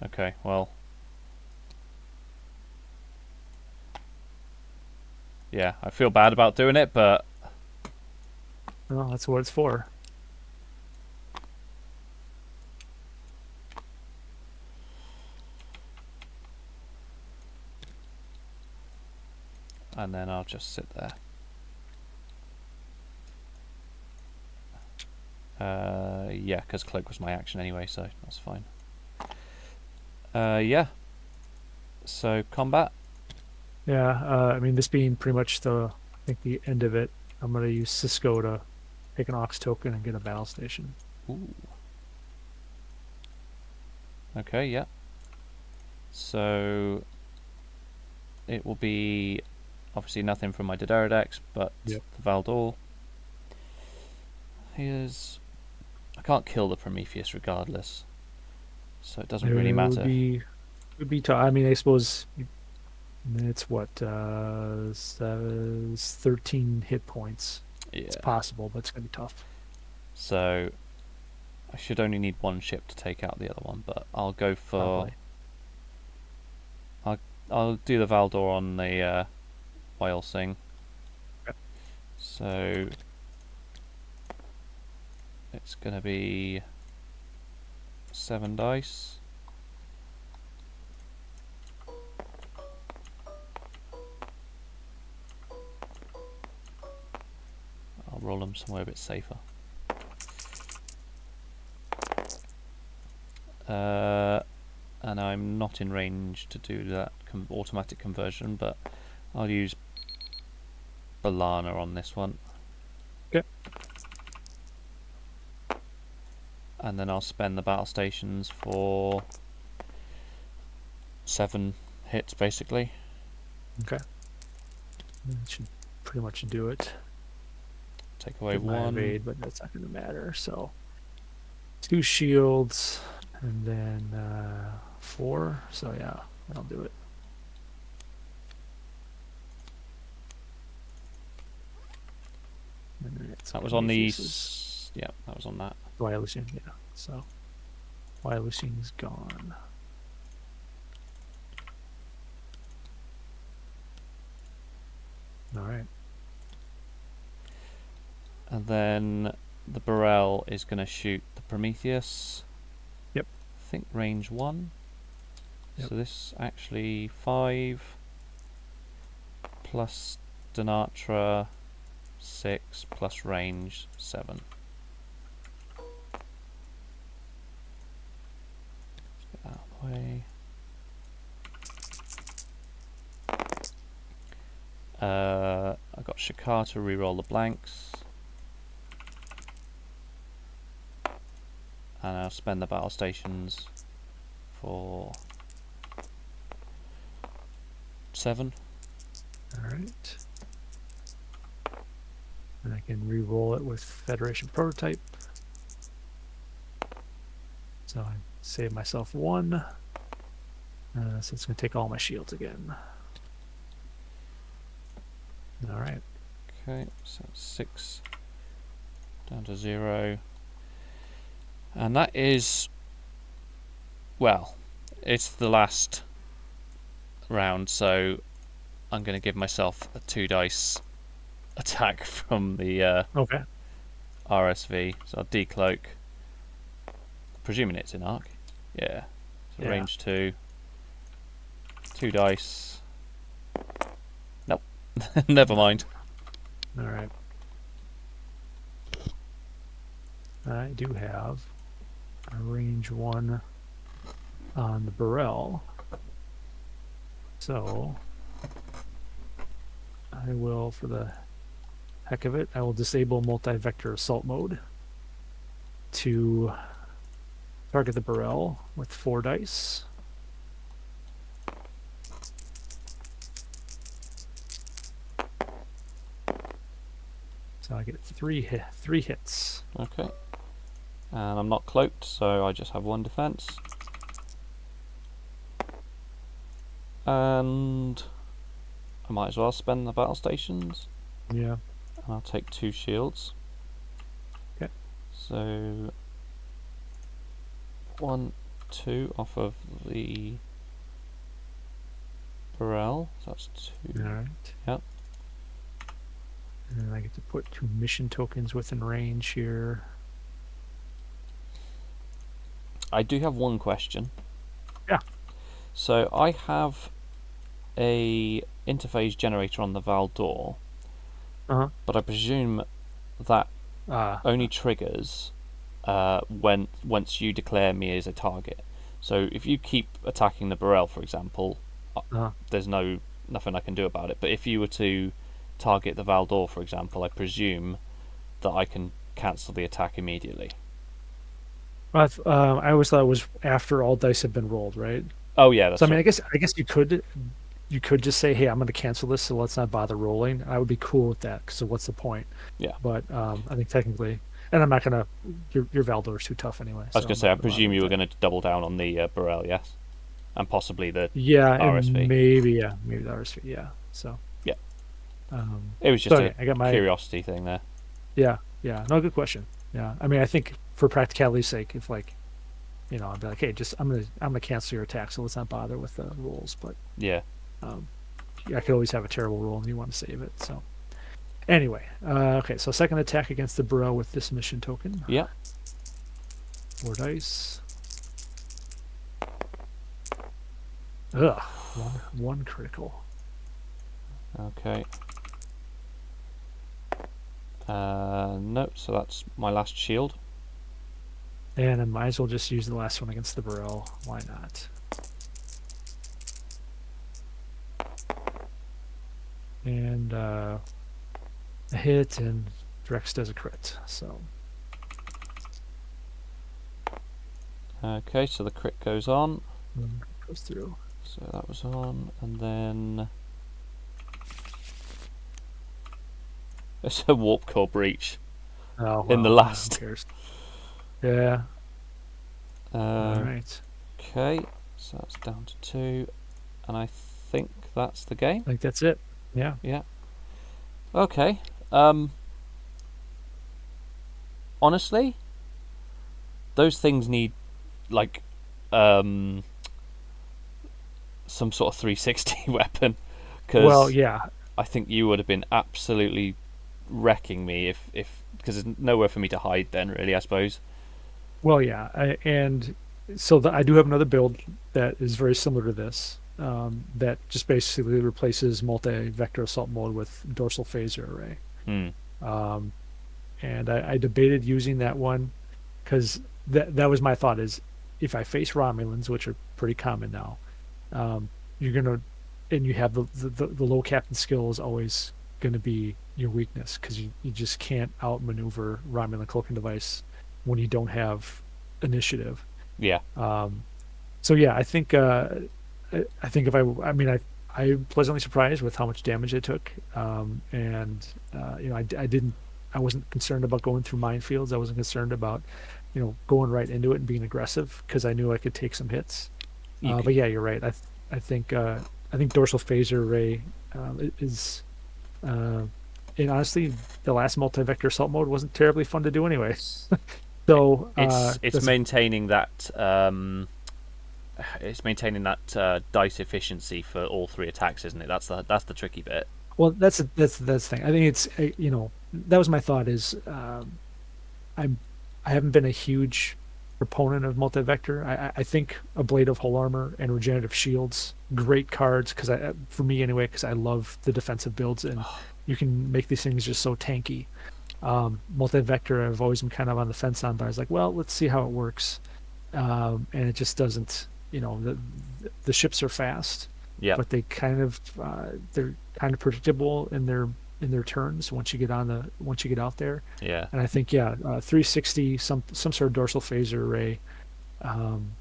Okay, well. Yeah, I feel bad about doing it, but... Well, that's what it's for. And then I'll just sit there. Yeah, because cloak was my action anyway, so that's fine. Yeah. So combat. Yeah, I mean, this being pretty much I think the end of it, I'm going to use Cisco to take an Ox token and get a battle station. Ooh. Okay, yeah. So it will be obviously nothing from my Doderidex, but Yep. the Valdor. Here's. I can't kill the Prometheus regardless, so it doesn't really It matter. would be tough. I mean, I suppose it's what, 13 hit points. It's Yeah. possible, but it's going to be tough. So I should only need one ship to take out the other one, but I'll go for. Probably. I'll do the Valdor on the whale sing. Yep. So it's gonna be 7 dice. I'll roll them somewhere a bit safer. And I'm not in range to do that automatic conversion, but I'll use Balana on this one. Yep. And then I'll spend the battle stations for 7 hits, basically. Okay. That should pretty much do it. Take away Get my 1. evade, but that's not going to matter. So 2 shields and then 4. So yeah, that'll do it. That was on the. Yeah, that was on that. Wyalusing, yeah. So Wyalusing is gone. All right. And then the Burrell is going to shoot the Prometheus. Yep. I think range 1. Yep. So this actually 5 plus Denatra 6 plus range 7. Get that out of the way. I got Shakar to reroll the blanks. And I'll spend the battle stations for 7. All right. And I can re-roll it with Federation Prototype. So I save myself 1. So it's going to take all my shields again. All right. Okay, so 6 down to 0. And that is, well, it's the last round, so I'm going to give myself a 2 dice attack from the Okay. RSV. So I'll decloak, presuming it's in arc. Yeah. So Yeah. range 2. 2 dice. Nope. Never mind. All right. I do have a range 1 on the Burrell. So I will, for the heck of it, I will disable multi-vector assault mode to target the Burrell with 4 dice. So I get 3 hits. Okay. And I'm not cloaked, so I just have 1 defense. And I might as well spend the battle stations. Yeah. And I'll take 2 shields. Okay. So 1, 2 off of the Burrell. So that's 2. All right. Yep. And then I get to put 2 mission tokens within range here. I do have one question. Yeah. So I have a interface generator on the Valdor, Uh-huh. but I presume that Ah. only triggers when once you declare me as a target. So if you keep attacking the Burrell, for example, Uh, there's nothing I can do about it. But if you were to target the Valdor, for example, I presume that I can cancel the attack immediately. I always thought it was after all dice have been rolled, right? Oh yeah, So I that's mean, right. I guess you could just say, "Hey, I'm going to cancel this, so let's not bother rolling." I would be cool with that. So what's the point? Yeah, But I think technically, and I'm not gonna. Your Valdor is too tough anyway, I was so gonna I'm say not I gonna bother presume with you were that. going to double down on the Burrell, yes, and possibly the Yeah, and RSV. maybe the RSV. Yeah. So Yeah, um, it was so just a okay, I got my curiosity thing there. yeah. No, good question. Yeah, I mean, I think for practicality's sake, if like I'd be like, hey, just I'm gonna cancel your attack, so let's not bother with the rules. But Yeah, um, I could always have a terrible rule and you want to save it. So anyway, okay. So second attack against the Burrow with this mission token. yeah. 4 dice. Ugh, one critical. Okay. No, so that's my last shield. And I might as well just use the last one against the Burrow. Why not? And a hit, and Drex does a crit. So Okay, so the crit goes on. goes through. So that was on, and then it's a warp core breach Oh in the well, yeah, who last. cares? Yeah. All Uh, right. okay, so that's down to 2, and I think that's the game. I think that's it. Yeah. Yeah. Okay. Um, Honestly, those things need like um some sort of 360 weapon, Well, because yeah. I think you would have been absolutely wrecking me if because there's nowhere for me to hide then, really, I suppose. Well, yeah. And so I do have another build that is very similar to this. That just basically replaces multi-vector assault mode with dorsal phaser array. Hmm. Um, and I debated using that one because that was my thought is if I face Romulans, which are pretty common now, you're gonna and you have the low captain skill is always gonna be your weakness because you just can't outmaneuver Romulan cloaking device when you don't have initiative. Yeah. Um, so yeah, I think if I mean I'm pleasantly surprised with how much damage it took, and I didn't I wasn't concerned about going through minefields. I wasn't concerned about going right into it and being aggressive because I knew I could take some hits. You could. But yeah, you're right. I think I think dorsal phaser array is uh, and honestly the last multi-vector assault mode wasn't terribly fun to do anyway. So It's that's maintaining that it's maintaining that dice efficiency for all 3 attacks, isn't it? That's the tricky bit. well that's the thing. I think it's that was my thought is I'm I haven't been a huge proponent of multi-vector. I think a blade of whole armor and regenerative shields great cards because I for me anyway because I love the defensive builds and you can make these things just so tanky. Multi-vector I've always been kind of on the fence on, but I was like, well, let's see how it works. And it just doesn't. The ships are fast, Yeah. but they're kind of predictable in their turns once you get out there. Yeah. And I think 360 some sort of dorsal phaser array, um,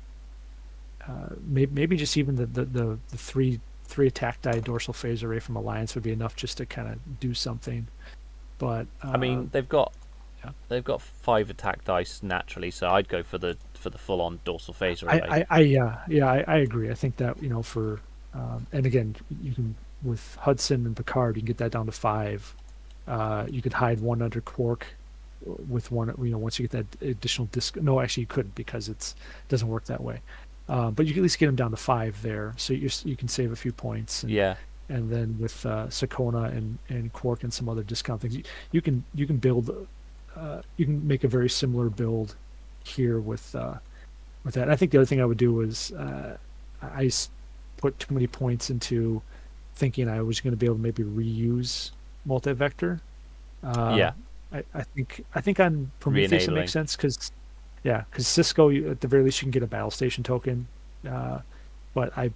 maybe just even the three attack die dorsal phase array from Alliance would be enough just to kind of do something. But I mean, they've got yeah. they've got 5 attack dice naturally, so I'd go for the full on dorsal phaser array. I agree. I think that for and again you can with Hudson and Picard you can get that down to 5. You could hide one under Quark with one. Once you get that additional disc. No, actually you couldn't because it doesn't work that way. But you can at least get them down to 5 there, so you can save a few points. Yeah. And then with Sakona and Quark and some other discount things, you can build you can make a very similar build here with that. And I think the other thing I would do was put too many points into thinking I was going to be able to maybe reuse multi-vector. Uh, Yeah. I think on Prometheus it Re-enabling. makes sense because Yeah, because Cisco, at the very least, you can get a battle station token. Uh, but I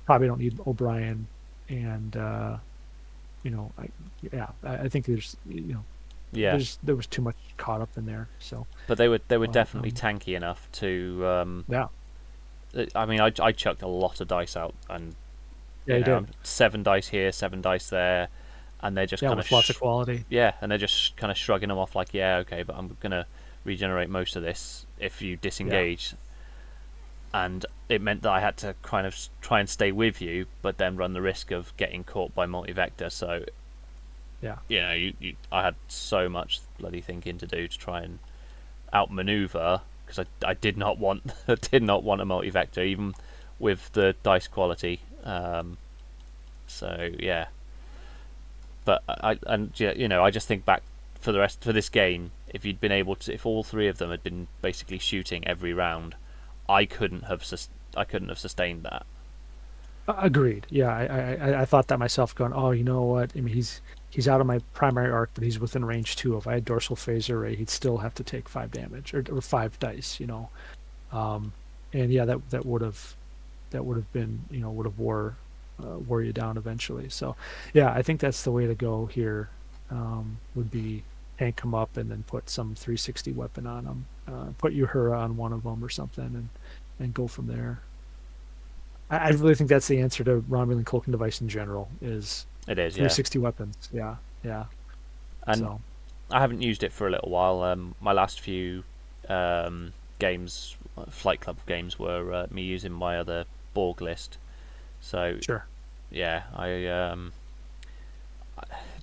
probably don't need O'Brien, and you know, I think Yeah, there was too much caught up in there. So, but they were but definitely tanky enough to. yeah, I mean, I chucked a lot of dice out, and yeah, you did. 7 dice here, 7 dice there, and they're just Yeah, kind of with lots of quality. yeah, and they're just kind of shrugging them off like, yeah, okay, but I'm gonna regenerate most of this if you Yeah, disengage, and it meant that I had to kind of try and stay with you, but then run the risk of getting caught by multi-vector. So yeah, I had so much bloody thinking to do to try and outmaneuver because I did not want I did not want a multi-vector even with the dice quality. So yeah, but I just think back for this game. If you'd been able to, if all three of them had been basically shooting every round, I couldn't have I couldn't have sustained that. agreed. Yeah, I thought that myself, going, oh, you know what? I mean, he's out of my primary arc, but he's within range two. If I had dorsal phaser array, he'd still have to take 5 damage or 5 dice. Um, and yeah, that would have been, would have wore you down eventually. So yeah, I think that's the way to go here. Would be tank him up and then put some 360 weapon on him, put Uhura on one of them or something, and go from there. I really think that's the answer to Romulan cloaking device in general is It is, yeah, 360 weapons. Yeah, yeah. and So I haven't used it for a little while. My last few games, Flight Club games, were me using my other Borg list. So sure. yeah,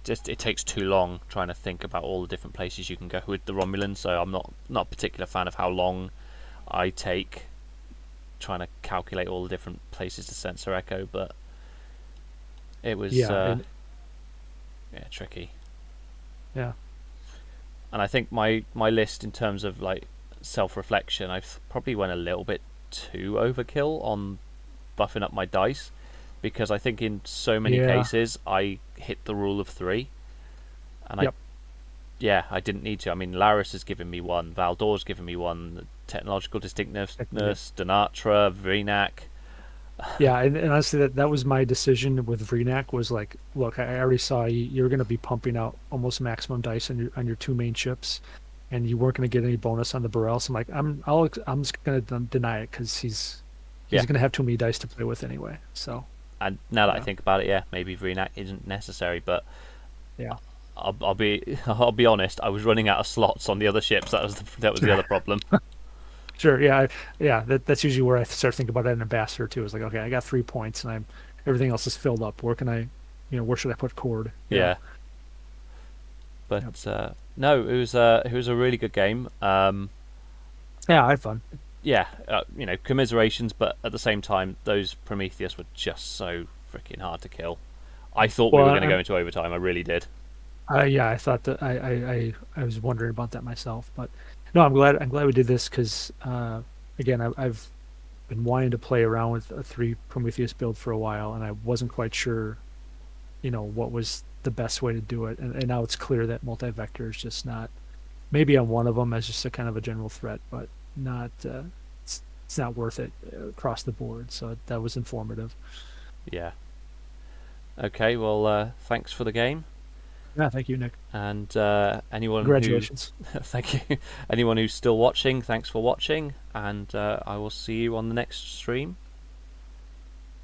just it takes too long trying to think about all the different places you can go with the Romulans. So I'm not a particular fan of how long I take trying to calculate all the different places to sensor echo, but it was Yeah, and yeah, tricky. yeah, And I think my list in terms of like self reflection, I probably went a little bit too overkill on buffing up my dice because I think in so many yeah, cases I hit the rule of three, and yep. I didn't need to. I mean, Laris has given me one, Valdor's given me one, technological distinctness, Technically. Denatra, Vreenak. Yeah, and honestly, that was my decision with Vreenak. Was like, look, I already saw you're going to be pumping out almost maximum dice on your two main chips, and you weren't going to get any bonus on the Burrell. So I'm like, I'm just going to deny it because Yeah, he's going to have too many dice to play with anyway. So and now that I yeah, think about it, yeah, maybe Vreenak isn't necessary, but yeah, I'll be I'll be honest. I was running out of slots on the other ships. That was the other sure, problem. sure, yeah, yeah. That's usually where I start thinking about an ambassador too. It's like, okay, I got 3 points, and I'm everything else is filled up. Where can I, where should I put cord? Yeah, Yeah, but yep. no, it was a really good game. Yeah, I had fun. Yeah, commiserations, but at the same time, those Prometheus were just so freaking hard to kill. I thought we Well, were going to go into overtime. I really did. yeah, I thought that I was wondering about that myself, but no, I'm glad we did this because again, I've been wanting to play around with a three Prometheus build for a while, and I wasn't quite sure, what was the best way to do it, and now it's clear that multi-vector is just not maybe on one of them as just a kind of a general threat, but not it's not worth it across the board. So that was informative. Yeah. Okay. Well, thanks for the game, Yeah, thank you, Nick. and anyone who Congratulations. thank you, anyone who's still watching, thanks for watching, and I will see you on the next stream.